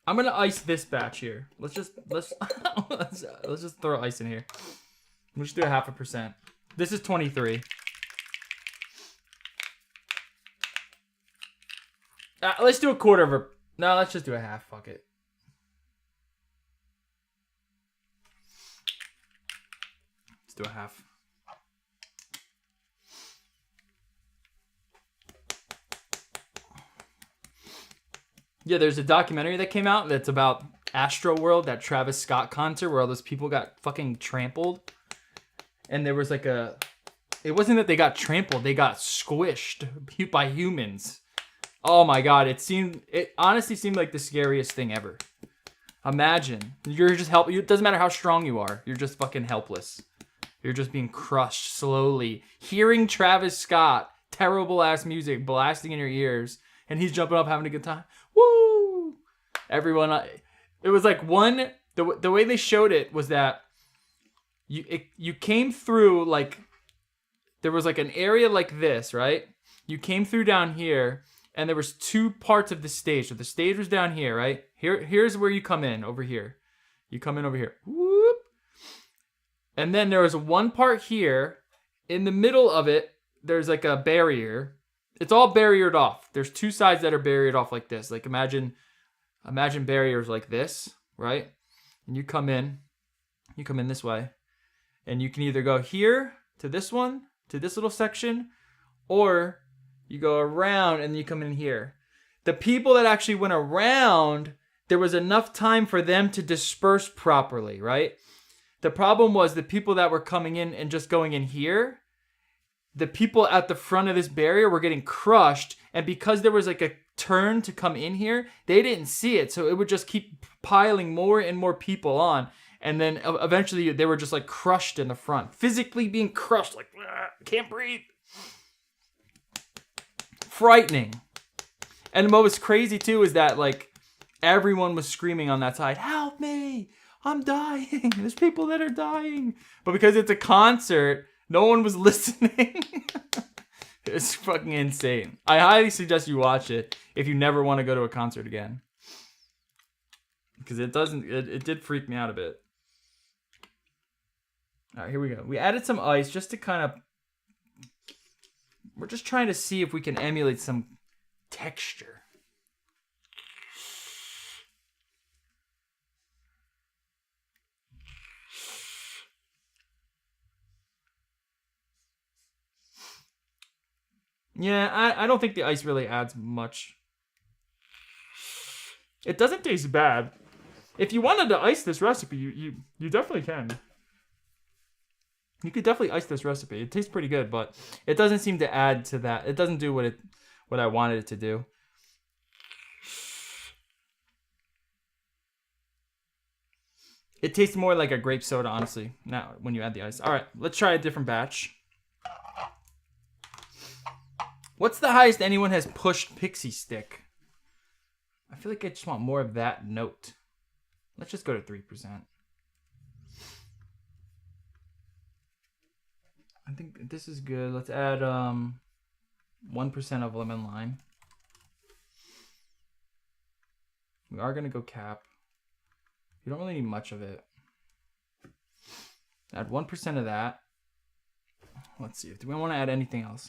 I'm gonna ice this batch here. Let's just throw ice in here. We'll just do 0.5%. This is 23. Let's do 1/4. No, let's just do a half. Fuck it. Let's do a half. Yeah, there's a documentary that came out that's about Astro World, that Travis Scott concert where all those people got fucking trampled. And there was like it wasn't that they got trampled, they got squished by humans. Oh my god, it honestly seemed like the scariest thing ever. Imagine, you're just it doesn't matter how strong you are, you're just fucking helpless. You're just being crushed slowly. Hearing Travis Scott, terrible ass music blasting in your ears, and he's jumping up having a good time. Woo! Everyone, it was like the way they showed it was that you came through, like, there was like an area like this, right? You came through down here, and there was two parts of the stage. So the stage was down here, right? Here's where you come in, over here. You come in over here. Whoop! And then there was one part here. In the middle of it, there's like a barrier. It's all barriered off. There's two sides that are barriered off like this. Like imagine barriers like this, right? And you come in this way. And you can either go here to this one, to this little section, or you go around and you come in here. The people that actually went around, there was enough time for them to disperse properly, right? The problem was the people that were coming in and just going in here, the people at the front of this barrier were getting crushed, and because there was like a turn to come in here, they didn't see it, so it would just keep piling more and more people on. And then eventually they were just like crushed in the front, physically being crushed, like, can't breathe. Frightening. And what was crazy too is that like everyone was screaming on that side, help me, I'm dying. There's people that are dying. But because it's a concert, no one was listening. It's fucking insane. I highly suggest you watch it if you never want to go to a concert again. Because it did freak me out a bit. All right, here we go. We added some ice just to kind of, we're just trying to see if we can emulate some texture. Yeah, I don't think the ice really adds much. It doesn't taste bad. If you wanted to ice this recipe, you definitely can. You could definitely ice this recipe. It tastes pretty good, but it doesn't seem to add to that. It doesn't do what I wanted it to do. It tastes more like a grape soda, honestly, now when you add the ice. All right, let's try a different batch. What's the highest anyone has pushed Pixie Stick? I feel like I just want more of that note. Let's just go to 3%. I think this is good. Let's add 1% of lemon lime. We are gonna go cap. You don't really need much of it. Add 1% of that. Let's see. Do we want to add anything else?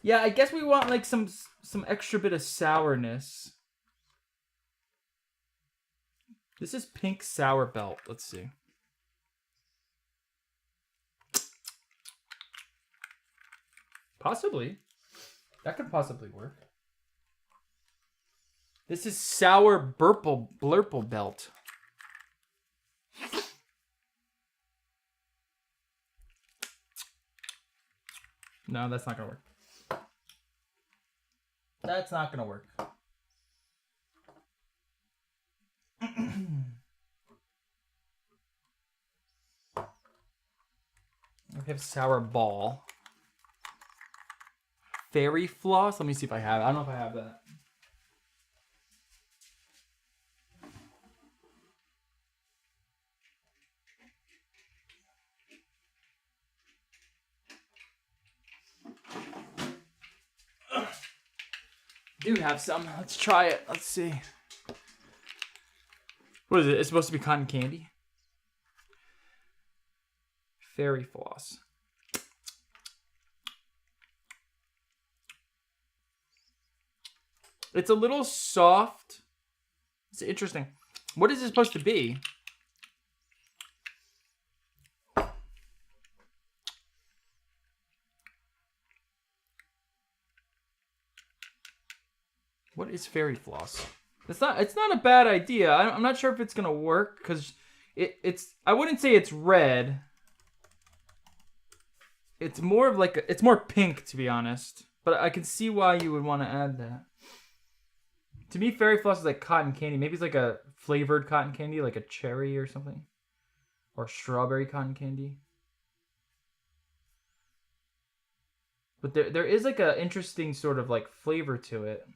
Yeah, I guess we want like some extra bit of sourness. This is pink sour belt. Let's see. Possibly. That could possibly work. This is sour blurple belt. No, that's not gonna work. That's not gonna work. We have sour ball. Fairy floss. Let me see if I have it. I don't know if I have that. Do have some. Let's try it. Let's see. What is it? It's supposed to be cotton candy. Fairy floss. It's a little soft. It's interesting. What is it supposed to be? What is fairy floss? It's not a bad idea. I'm not sure if it's gonna work because it's. I wouldn't say it's red. It's more of like it's more pink, to be honest. But I can see why you would want to add that. To me, fairy floss is like cotton candy. Maybe it's like a flavored cotton candy, like a cherry or something, or strawberry cotton candy. But there is like a interesting sort of like flavor to it.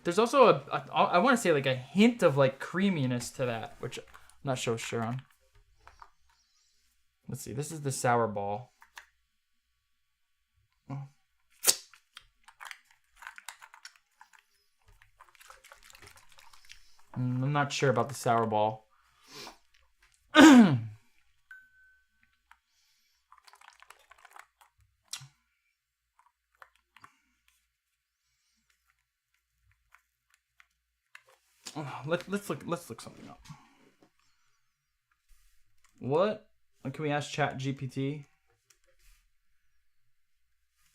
There's also I want to say like a hint of like creaminess to that, which I'm not so sure on. Let's see. This is the sour ball. Oh. I'm not sure about the sour ball. Let's look something up. What? Can we ask ChatGPT?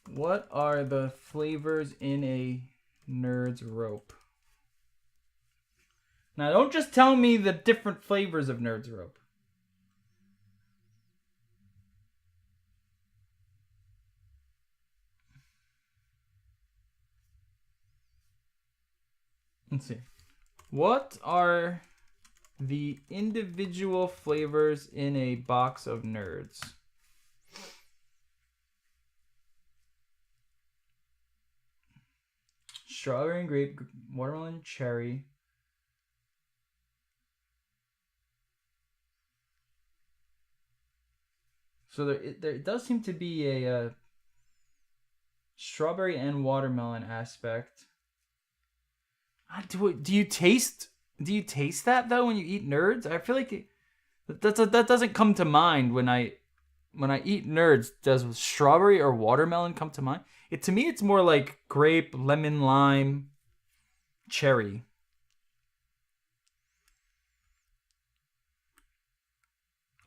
What are the flavors in a Nerds rope? Now, don't just tell me the different flavors of Nerds rope. Let's see. What are the individual flavors in a box of Nerds? Strawberry and grape, watermelon, cherry. So there does seem to be a strawberry and watermelon aspect. Do you taste that though when you eat Nerds? I feel like that doesn't come to mind when I eat Nerds. Does strawberry or watermelon come to mind? To me it's more like grape, lemon, lime, cherry.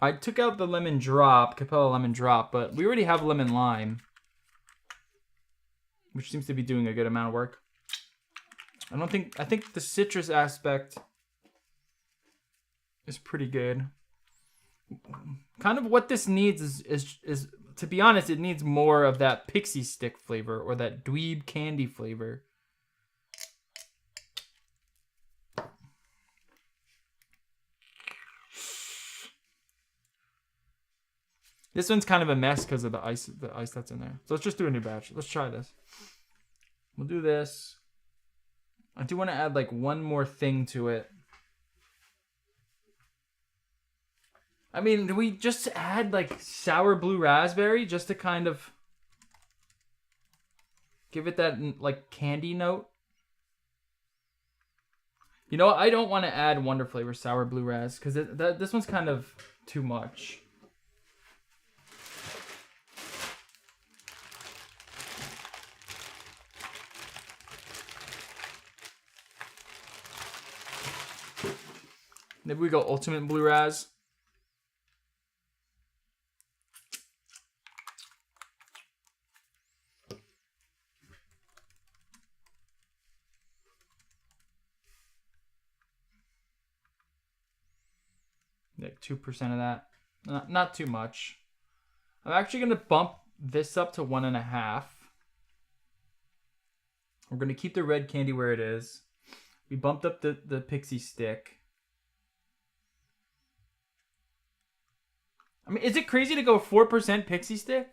I took out the lemon drop, Capella lemon drop, but we already have lemon lime, which seems to be doing a good amount of work. I think the citrus aspect is pretty good. Kind of what this needs is to be honest, it needs more of that pixie stick flavor or that dweeb candy flavor. This one's kind of a mess because of the ice that's in there. So let's just do a new batch. Let's try this. We'll do this. I do want to add like one more thing to it. I mean, do we just add like sour blue raspberry just to kind of give it that like candy note? You know what? I don't want to add Wonder Flavor sour blue ras because this one's kind of too much. Maybe we go Ultimate Blue Raz. Like 2% of that. Not too much. I'm actually going to bump this up to 1.5. We're going to keep the red candy where it is. We bumped up the pixie stick. I mean, is it crazy to go 4% pixie stick?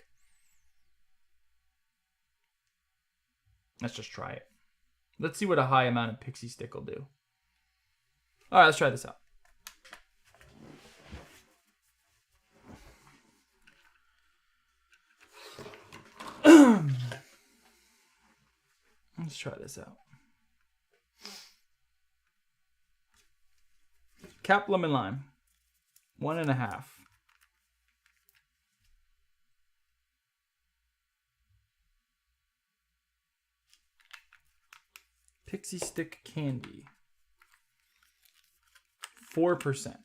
Let's just try it. Let's see what a high amount of pixie stick will do. All right, let's try this out. Let's try this out. Cap lemon lime. 1.5. Pixie stick candy. 4%.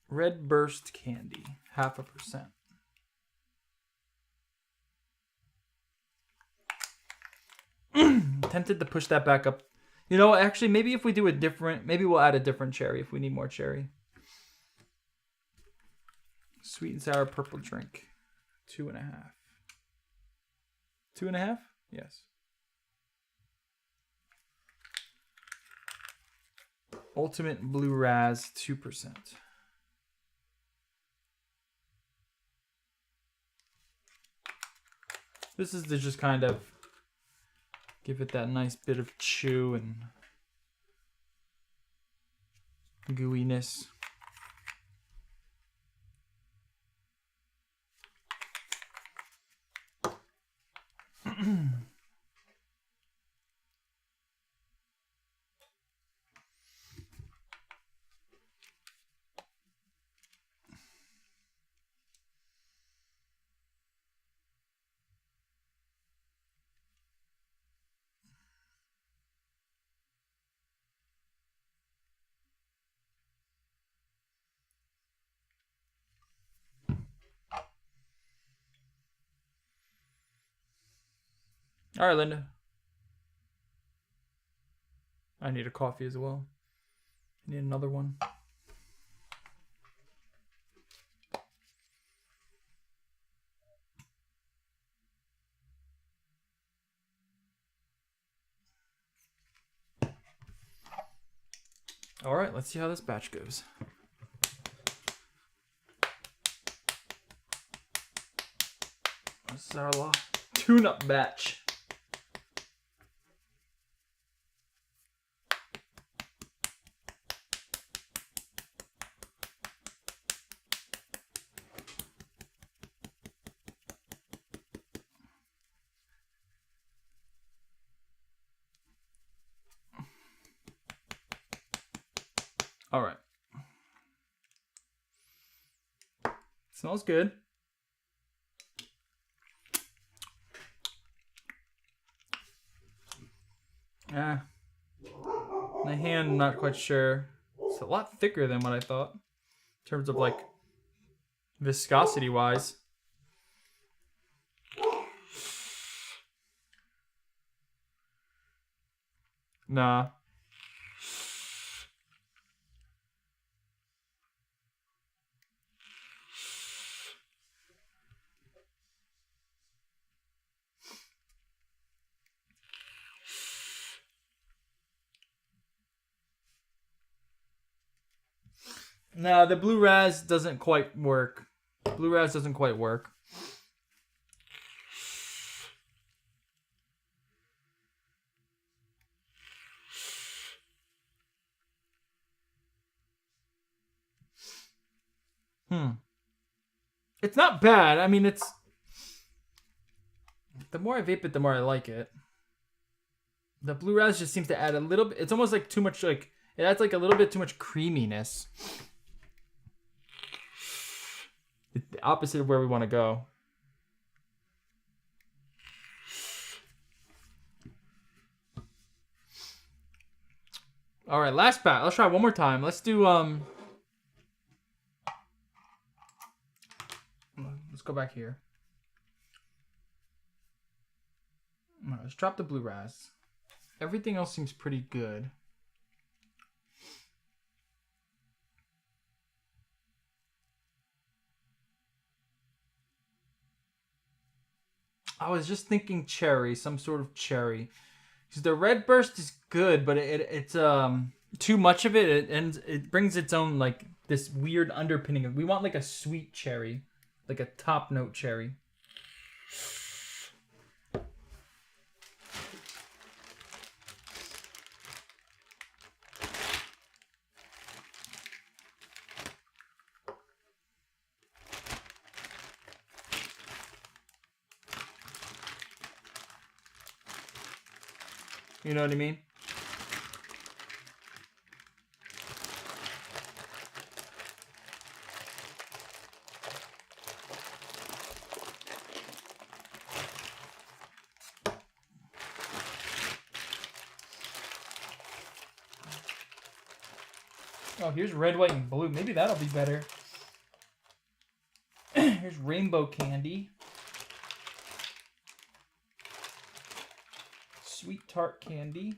Red burst candy. 0.5%. Tempted to push that back up. You know, actually, maybe if we do a different, maybe we'll add a different cherry if we need more cherry. Sweet and sour purple drink. 2.5. 2.5? Yes. Ultimate Blue Raz, 2%. This is to just kind of give it that nice bit of chew and gooiness. All right, Linda. I need a coffee as well. I need another one. All right, let's see how this batch goes. This is our tune-up batch. All right. Smells good. My hand, I'm not quite sure. It's a lot thicker than what I thought. In terms of like viscosity wise. Nah. No, the blue raz doesn't quite work. Blue raz doesn't quite work. It's not bad. I mean, it's... The more I vape it, the more I like it. The blue raz just seems to add a little bit... It's almost like too much, like... It adds like a little bit too much creaminess. It's the opposite of where we want to go. All right, last batch. Let's try one more time. Let's do... Let's go back here. All right, let's drop the blue raz. Everything else seems pretty good. I was just thinking cherry, some sort of cherry. Because the red burst is good, but it's too much of it. It brings its own like this weird underpinning. We want like a sweet cherry, like a top note cherry. You know what I mean? Oh, here's red, white, and blue. Maybe that'll be better. Here's rainbow candy. Sweet tart candy.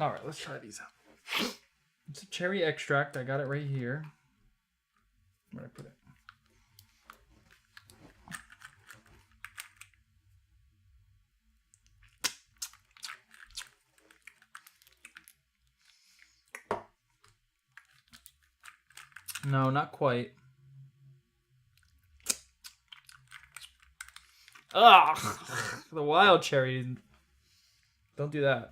All right, let's try these out. It's a cherry extract. I got it right here. Where'd I put it? No, not quite. Ugh! The wild cherry. Don't do that.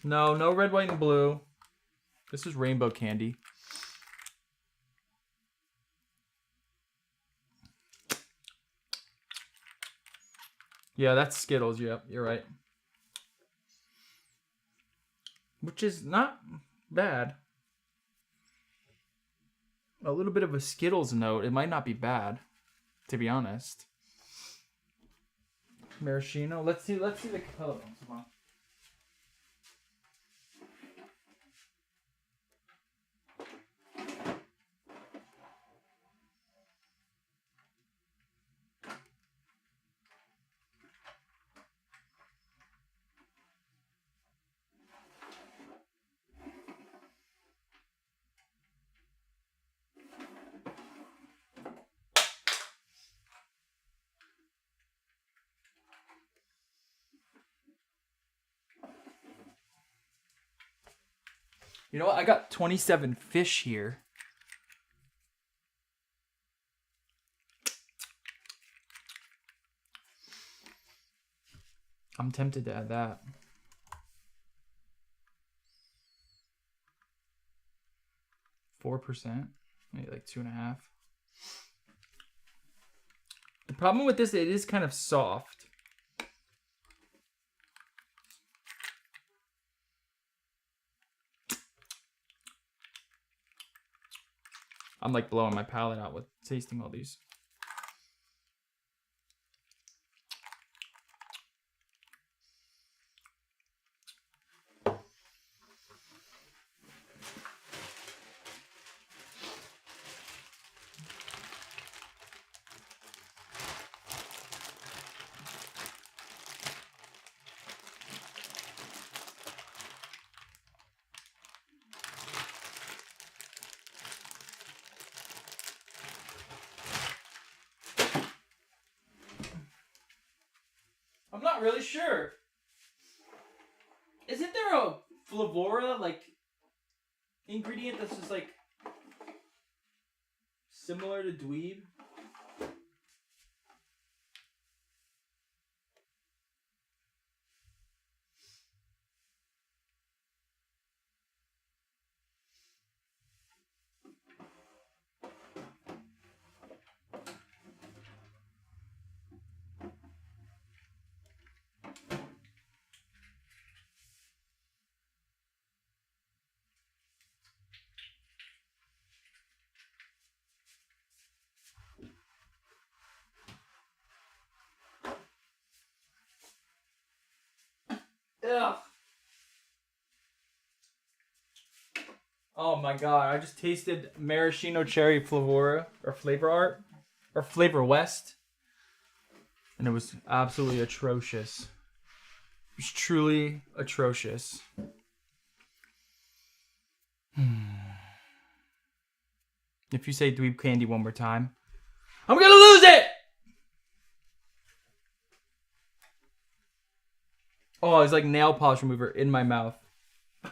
No, no red, white, and blue. This is rainbow candy. Yeah, that's Skittles. Yep, you're right. Which is not bad. A little bit of a Skittles note. It might not be bad, to be honest. Maraschino. Let's see the color. Come on. You know what? I got 27 fish here. I'm tempted to add that. %, maybe like 2.5. The problem with this, it is kind of soft. I'm like blowing my palate out with tasting all these. I'm not really sure. Isn't there a Flavora like ingredient that's just like similar to Dweeb? Ugh. Oh my god, I just tasted maraschino cherry Flavora, or Flavor Art, or Flavor West, and it was absolutely atrocious. It was truly atrocious. If you say Dweeb Candy one more time, I'm gonna lose it! Oh, it's like nail polish remover in my mouth.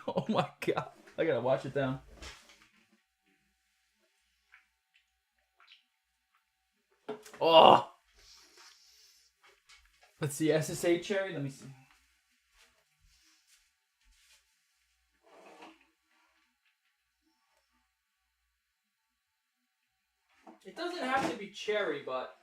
Oh my god. I gotta wash it down. Oh! Let's see, SSA cherry. Let me see. It doesn't have to be cherry, but...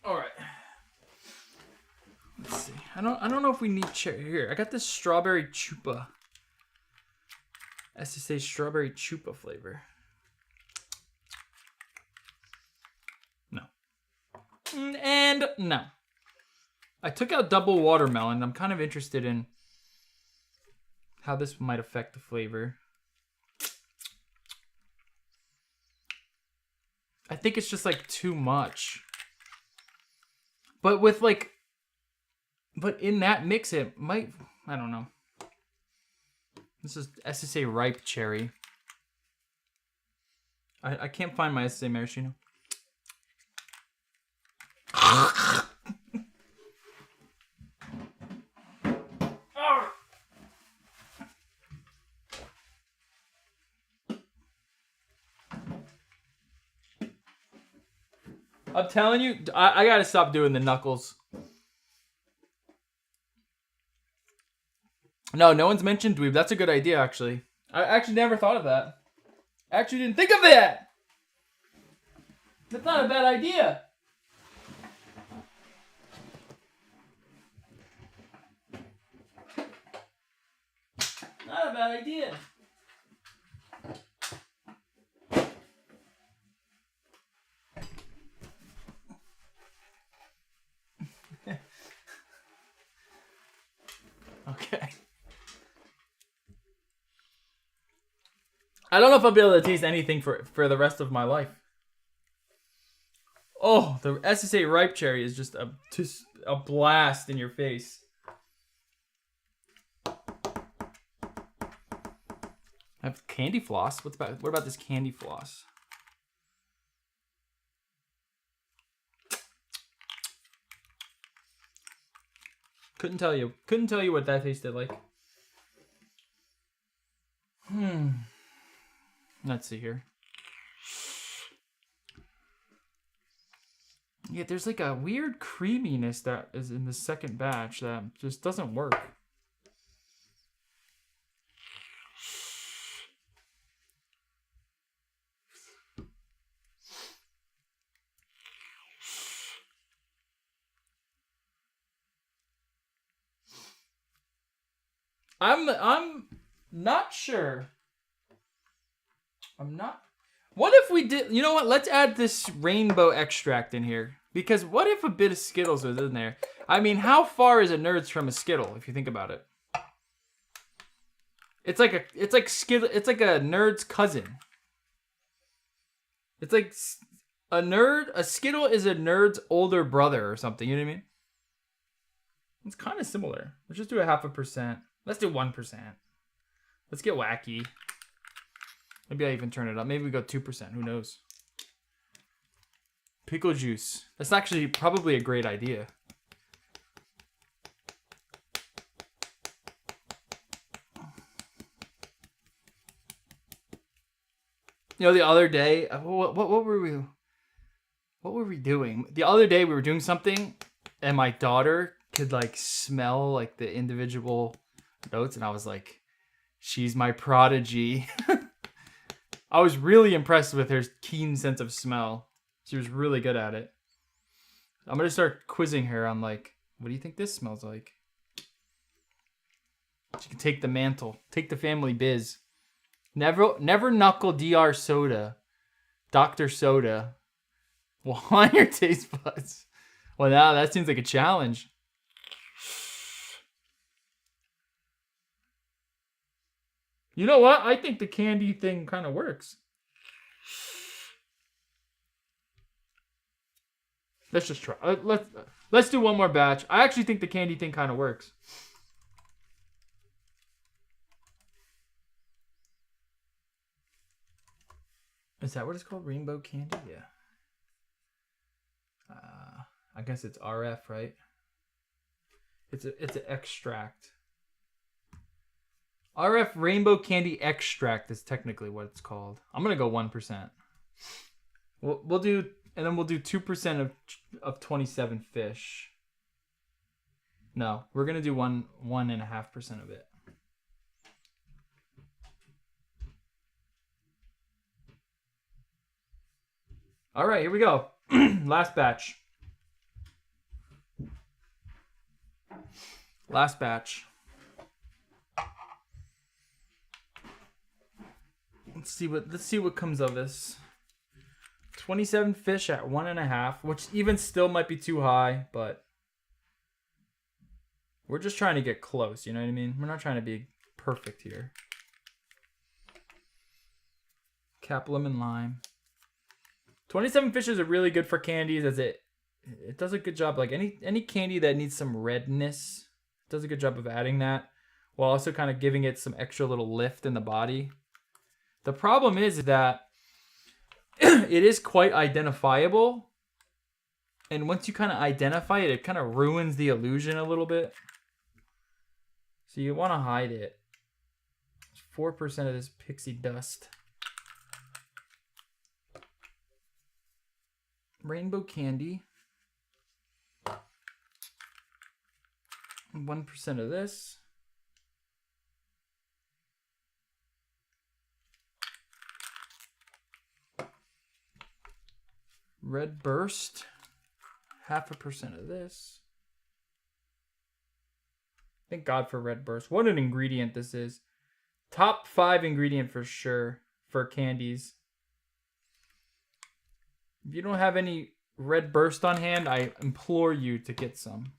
Alright. Let's see. I don't know if we need cherry here. I got this strawberry chupa. SSA strawberry chupa flavor. No. And no. I took out double watermelon. I'm kind of interested in how this might affect the flavor. I think it's just like too much. But with like, but in that mix it might, I don't know. This is SSA ripe cherry. I can't find my SSA maraschino. I'm telling you, I gotta stop doing the knuckles. No one's mentioned dweeb. That's a good idea, actually. I actually never thought of that. I actually didn't think of that. That's not a bad idea. Not a bad idea. Okay. I don't know if I'll be able to taste anything for the rest of my life. Oh, the SSA ripe cherry is just a blast in your face. I have candy floss. What about this candy floss? Couldn't tell you what that tasted like. Let's see here. Yeah, there's like a weird creaminess that is in the second batch that just doesn't work. I'm not sure. I'm not. What if we did? You know what? Let's add this rainbow extract in here. Because what if a bit of Skittles was in there? I mean, how far is a Nerds from a Skittle if you think about it? It's like a Nerd's cousin. It's like a Skittle is a Nerd's older brother or something. You know what I mean? It's kind of similar. Let's just do 0.5%. Let's do 1%. Let's get wacky. Maybe I even turn it up. Maybe we go 2%. Who knows? Pickle juice. That's actually probably a great idea. You know, the other day, what were we doing? The other day we were doing something, and my daughter could like smell like the individual notes, and I was like, she's my prodigy. I was really impressed with her keen sense of smell. She was really good at it. I'm gonna start quizzing her on like, what do you think this smells like? She can take the mantle, take the family biz. Never knuckle DR soda, Dr. Soda. Well, on your taste buds. Well, now that seems like a challenge. You know what? I think the candy thing kind of works. Let's just try. Let's do one more batch. I actually think the candy thing kind of works. Is that what it's called? Rainbow candy? Yeah. I guess it's RF, right? It's an extract. RF rainbow candy extract is technically what it's called. I'm gonna go 1%. We'll do, and then we'll do 2% of 27 fish. No, we're gonna do 1.5% of it. All right, here we go. Last batch. Last batch. Let's see what comes of this. 27 fish at 1.5, which even still might be too high, but we're just trying to get close, you know what I mean? We're not trying to be perfect here. Cap lemon lime. 27 fishes are really good for candies, as it does a good job. Like any candy that needs some redness, it does a good job of adding that, while also kind of giving it some extra little lift in the body. The problem is that it is quite identifiable. And once you kind of identify it, it kind of ruins the illusion a little bit. So you want to hide it. 4% of this pixie dust. Rainbow candy. 1% of this. Red burst. 0.5% of this. Thank God for red burst. What an ingredient this is. Top 5 ingredient for sure for candies. If you don't have any red burst on hand, I implore you to get some.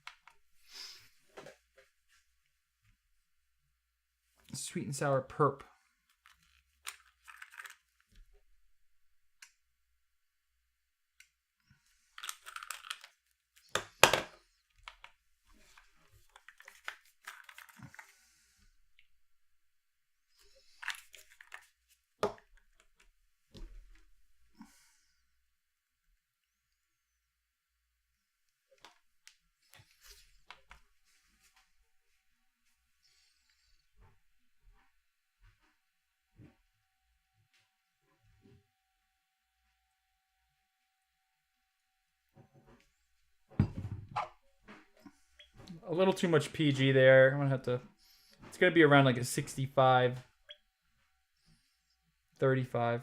Sweet and sour perp. A little too much PG there. I'm gonna have to. It's gonna be around like a 65, 35.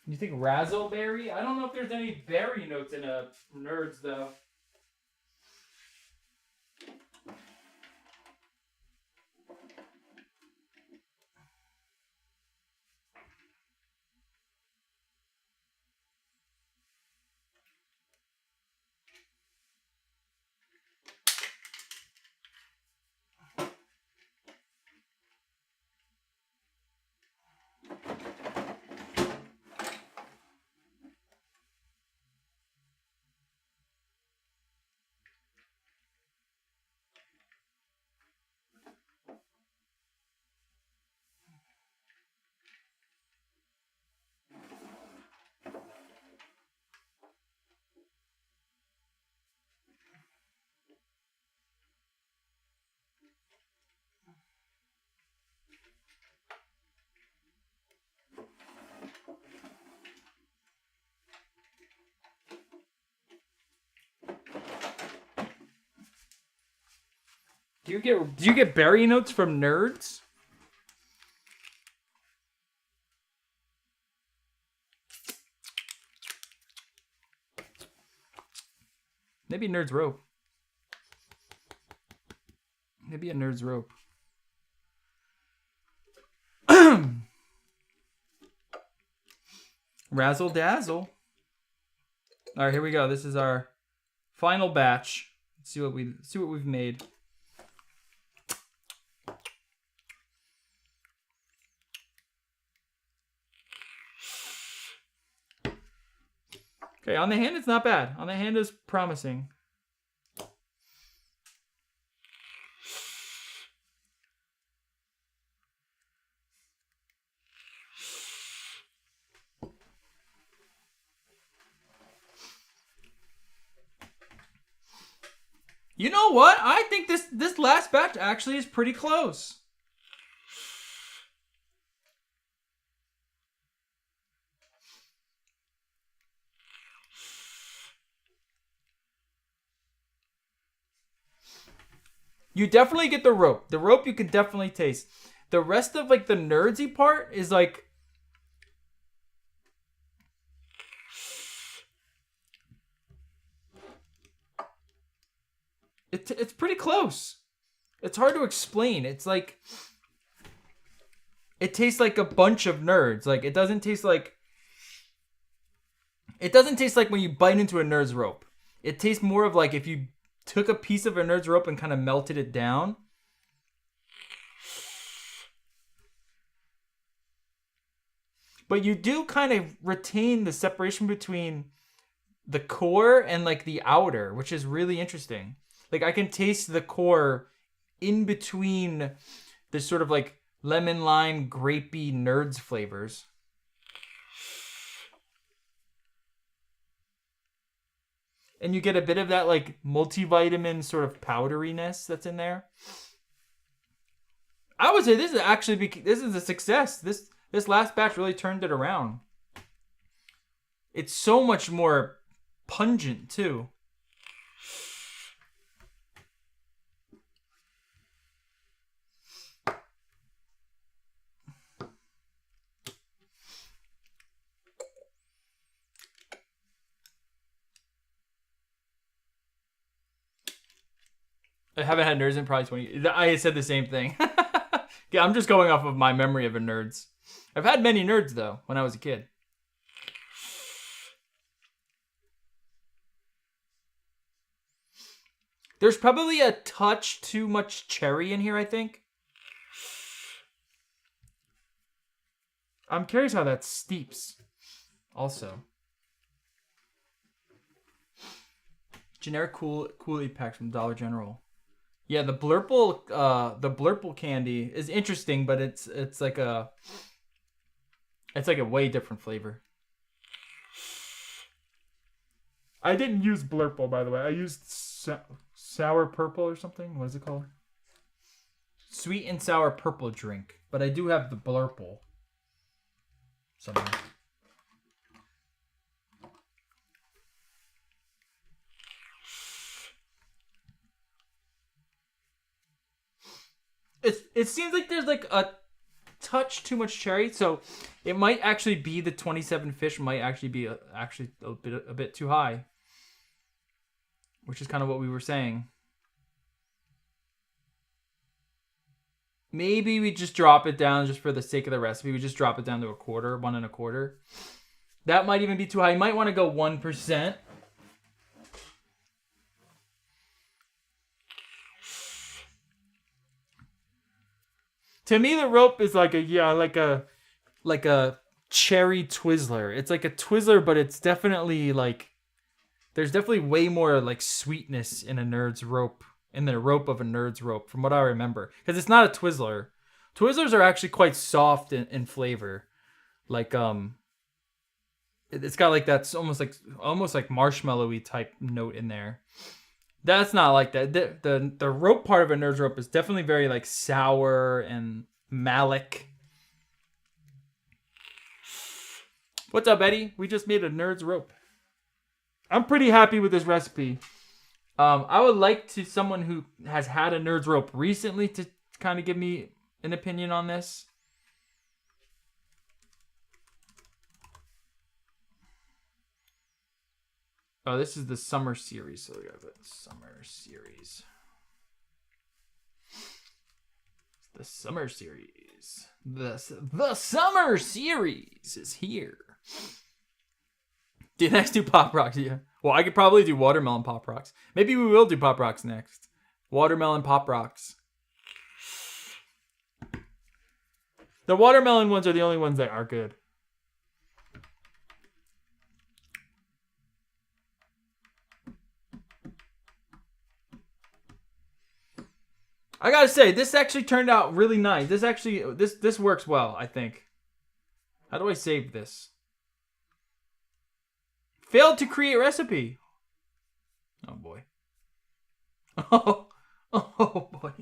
You think razzleberry? I don't know if there's any berry notes in a Nerds though. Do you get berry notes from Nerds? Maybe Nerds rope. Maybe a Nerds rope. Razzle dazzle. All right, here we go. This is our final batch. Let's see what we've made. Okay, on the hand it's not bad. On the hand is promising. You know what? I think this last batch actually is pretty close. You definitely get the rope. The rope you can definitely taste. The rest of like the nerdsy part is like it's pretty close. It's hard to explain. It's like it tastes like a bunch of nerds. Like it doesn't taste like when you bite into a nerd's rope. It tastes more of like if you took a piece of a nerd's rope and kind of melted it down. But you do kind of retain the separation between the core and like the outer, which is really interesting. Like I can taste the core in between this sort of like lemon, lime, grapey Nerds flavors. And you get a bit of that like multivitamin sort of powderiness that's in there. I would say this is a success. This last batch really turned it around. It's so much more pungent too. I haven't had Nerds in probably 20 years. I said the same thing. Yeah, I'm just going off of my memory of a Nerds. I've had many Nerds, though, when I was a kid. There's probably a touch too much cherry in here, I think. I'm curious how that steeps. Also. Generic Kool-Aid packs from Dollar General. Yeah, the Blurple candy is interesting, but it's like a way different flavor. I didn't use Blurple, by the way. I used sour purple or something. What is it called? Sweet and sour purple drink, but I do have the Blurple somewhere. It seems like there's like a touch too much cherry, so it might actually be the 27 fish might actually be a bit too high, which is kind of what we were saying. Maybe we just drop it down just for the sake of the recipe. We just drop it down to 1 1/4. That might even be too high. You might want to go 1%. To me, the rope is like a cherry Twizzler. It's like a Twizzler, but it's definitely like there's definitely way more like sweetness in a Nerd's rope, in the rope of a Nerd's rope, from what I remember. Because it's not a Twizzler. Twizzlers are actually quite soft in flavor. Like it's got like that almost like marshmallowy type note in there. That's not like that. The rope part of a Nerd's rope is definitely very like sour and malic. What's up, Eddie? We just made a Nerd's rope. I'm pretty happy with this recipe. I would like to someone who has had a Nerd's rope recently to kind of give me an opinion on this. Oh, this is the summer series. So we got the summer series. The summer series. The summer series is here. Dude, next do Pop Rocks, yeah. Well, I could probably do watermelon Pop Rocks. Maybe we will do Pop Rocks next. Watermelon Pop Rocks. The watermelon ones are the only ones that are good. I gotta say, this actually turned out really nice. This works well, I think. How do I save this? Failed to create recipe. Oh boy. Oh boy.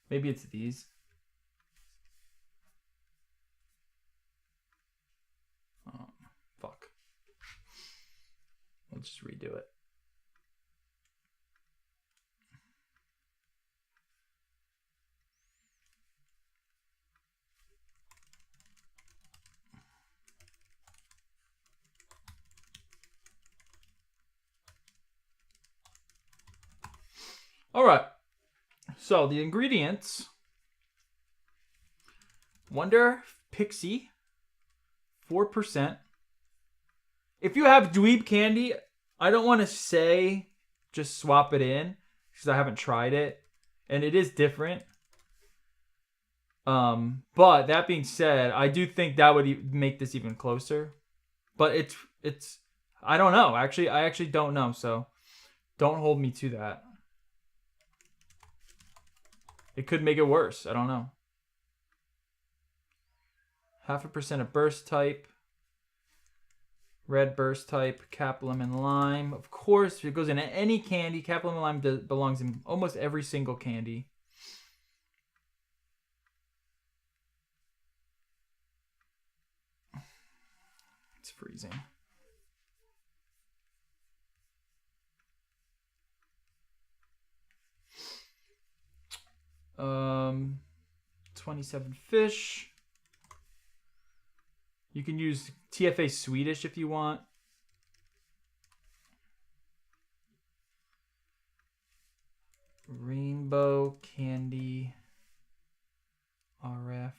Maybe it's these. Oh, fuck. Let's just redo it. All right. So the ingredients: Wonder Pixie, 4%. If you have dweeb candy, I don't want to say just swap it in because I haven't tried it and it is different. But that being said, I do think that would make this even closer. But it's I don't know. Actually, I actually don't know. So don't hold me to that. It could make it worse. I don't know. 0.5% of burst type. Red burst type. Cap lemon lime. Of course, if it goes into any candy, cap lemon lime belongs in almost every single candy. It's freezing. Um, 27 fish. You can use TFA Swedish if you want. Rainbow candy. RF.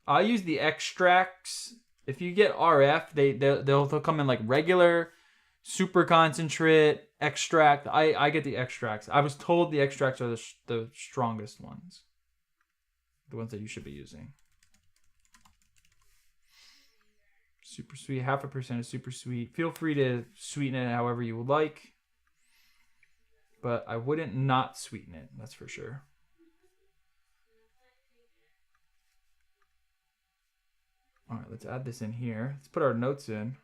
I use the extracts. If you get RF, they'll come in like regular, super concentrate, extract. I get the extracts. I was told the extracts are the strongest ones. The ones that you should be using. Super sweet. 0.5% is super sweet. Feel free to sweeten it however you would like. But I wouldn't not sweeten it. That's for sure. All right, let's add this in here. Let's put our notes in.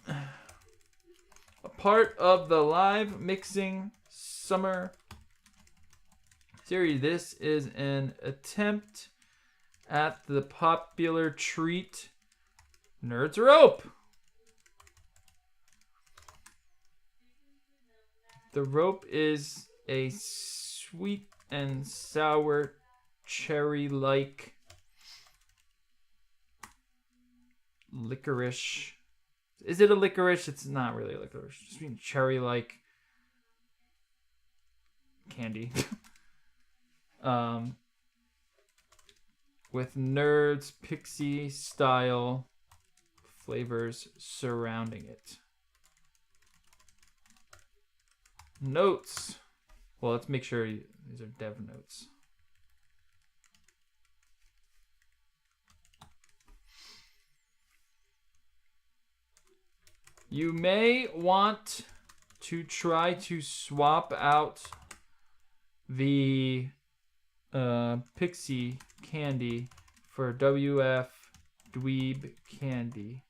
A part of the live mixing summer series. This is an attempt at the popular treat Nerds Rope. The rope is a sweet and sour cherry-like licorice. Is it a licorice? It's not really a licorice. Just mean cherry-like candy. With Nerds Pixie style flavors surrounding it. Notes. Well, let's make sure these are dev notes. You may want to try to swap out the Pixie candy for WF Dweeb candy.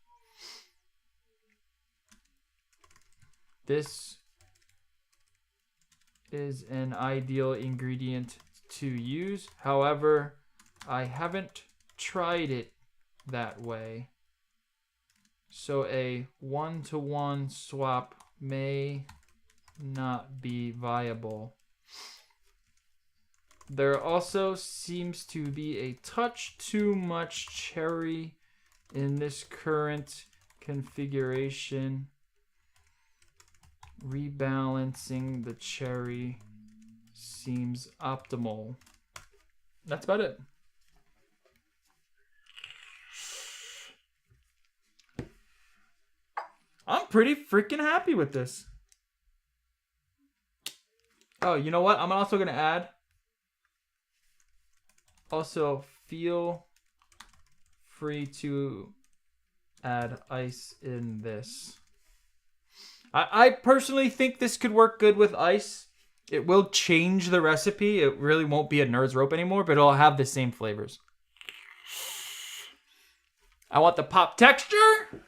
This is an ideal ingredient to use. However, I haven't tried it that way. So a one-to-one swap may not be viable. There also seems to be a touch too much cherry in this current configuration. Rebalancing the cherry seems optimal. That's about it. I'm pretty freaking happy with this. Oh, you know what? I'm also going to add. Also, feel free to add ice in this. I personally think this could work good with ice. It will change the recipe. It really won't be a Nerds Rope anymore, but it'll have the same flavors. I want the pop texture.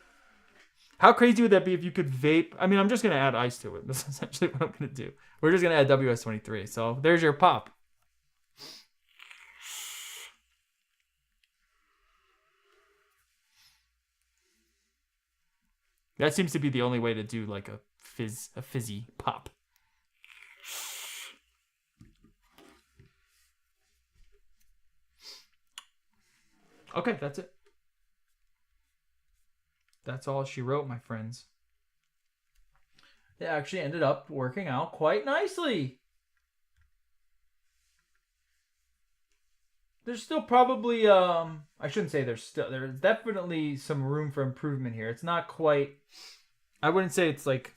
How crazy would that be if you could vape? I mean, I'm just going to add ice to it. That's essentially what I'm going to do. We're just going to add WS23. So there's your pop. That seems to be the only way to do like a fizzy pop. Okay, that's it. That's all she wrote, my friends. It actually ended up working out quite nicely. There's still probably, I shouldn't say there's definitely some room for improvement here. It's not quite I wouldn't say it's like,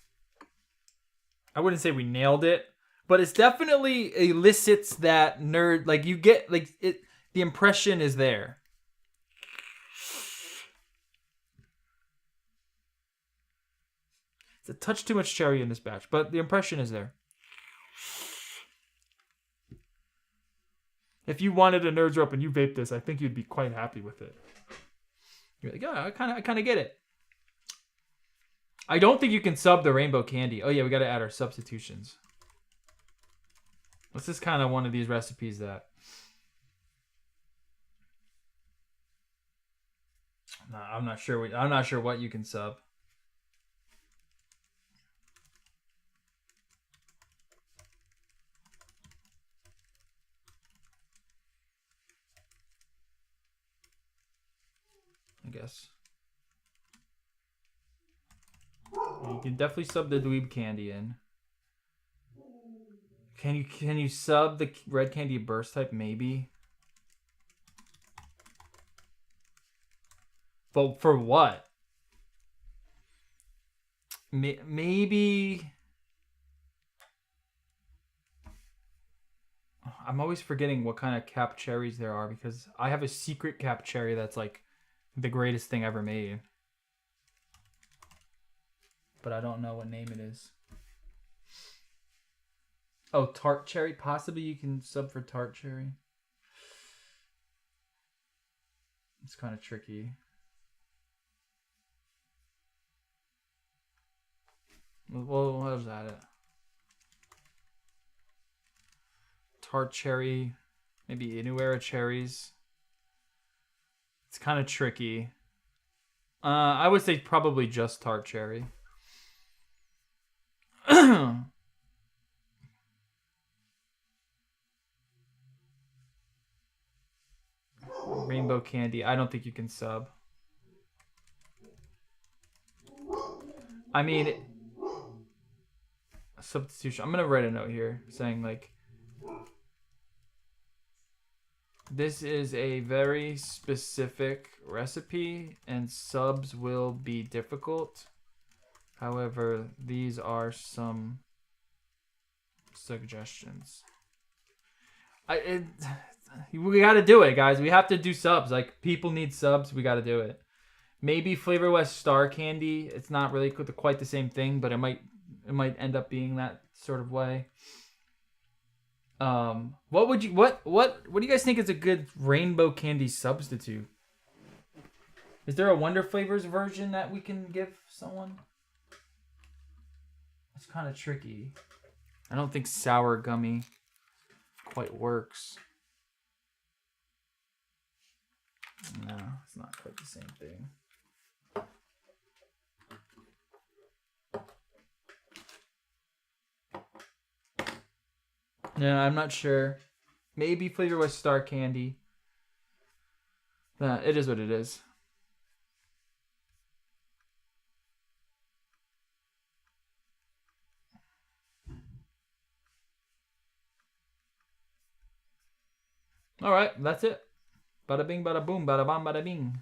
I wouldn't say we nailed it, but it's definitely elicits that nerd, like you get, like it, the impression is there. It's a touch too much cherry in this batch, but the impression is there. If you wanted a Nerds Rope and you vape this, I think you'd be quite happy with it. You're like, yeah, I kind of get it. I don't think you can sub the rainbow candy. Oh yeah, we got to add our substitutions. This is kind of one of these recipes that. Nah, I'm not sure. I'm not sure what you can sub. I guess. You can definitely sub the dweeb candy in. Can you sub the red candy burst type? Maybe. But for what? Maybe. I'm always forgetting what kind of cap cherries there are because I have a secret cap cherry that's like the greatest thing ever made. But I don't know what name it is. Oh, tart cherry? Possibly you can sub for tart cherry. It's kind of tricky. Well, what was that? Tart cherry. Maybe Inuera cherries. It's kind of tricky. I would say probably just tart cherry. Rainbow candy. I don't think you can sub. I mean, substitution. I'm gonna write a note here saying like, this is a very specific recipe and subs will be difficult. However, these are some suggestions. We got to do it, guys. We have to do subs. Like, people need subs. We got to do it. Maybe Flavor West Star Candy. It's not really quite the same thing, but it might end up being that sort of way. What do you guys think is a good rainbow candy substitute? Is there a Wonder Flavors version that we can give someone? It's kind of tricky. I don't think sour gummy quite works. No, it's not quite the same thing. Yeah, I'm not sure. Maybe Flavor West Star Candy. It is what it is. All right, that's it. Bada bing, bada boom, bada bam, bada bing.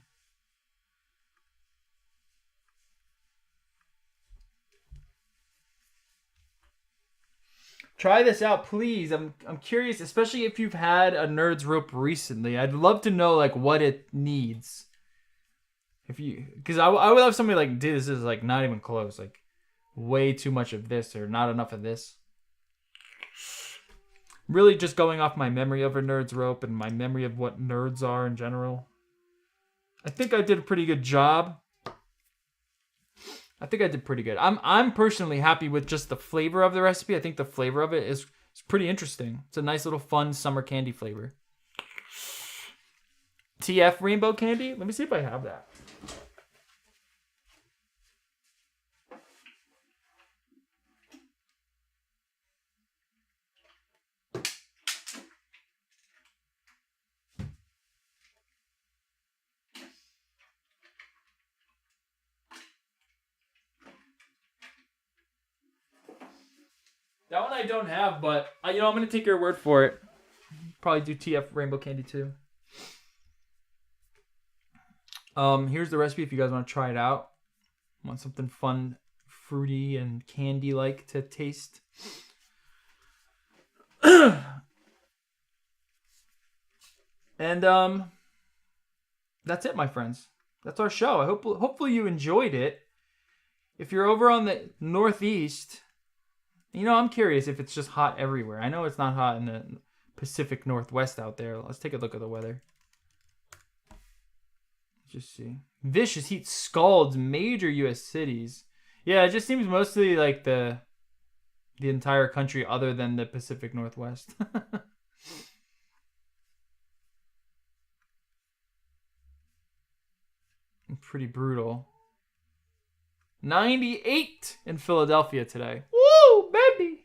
Try this out, please. I'm curious, especially if you've had a Nerds Rope recently. I'd love to know like what it needs. Because I would love somebody like, dude, this is like not even close. Like way too much of this or not enough of this. Really just going off my memory of a Nerds Rope and my memory of what nerds are in general. I think I did a pretty good job. I think I did pretty good. I'm personally happy with just the flavor of the recipe. I think the flavor of it is pretty interesting. It's a nice little fun summer candy flavor. TF rainbow candy? Let me see if I have that. That one I don't have, but I'm going to take your word for it. Probably do TF rainbow candy too. Here's the recipe if you guys want to try it out. Want something fun fruity and candy-like to taste. And that's it, my friends. That's our show. Hopefully you enjoyed it. If you're over on the Northeast, I'm curious if it's just hot everywhere. I know it's not hot in the Pacific Northwest out there. Let's take a look at the weather. Just see. Vicious heat scalds major U.S. cities. Yeah, it just seems mostly like the entire country other than the Pacific Northwest. Pretty brutal. 98 in Philadelphia today. Woo, baby.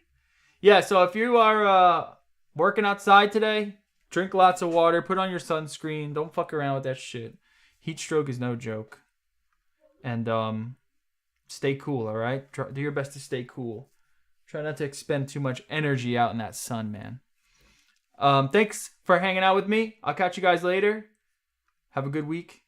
Yeah, so if you are working outside today, drink lots of water, put on your sunscreen. Don't fuck around with that shit. Heat stroke is no joke. And stay cool, all right? Do your best to stay cool. Try not to expend too much energy out in that sun, man. Thanks for hanging out with me. I'll catch you guys later. Have a good week.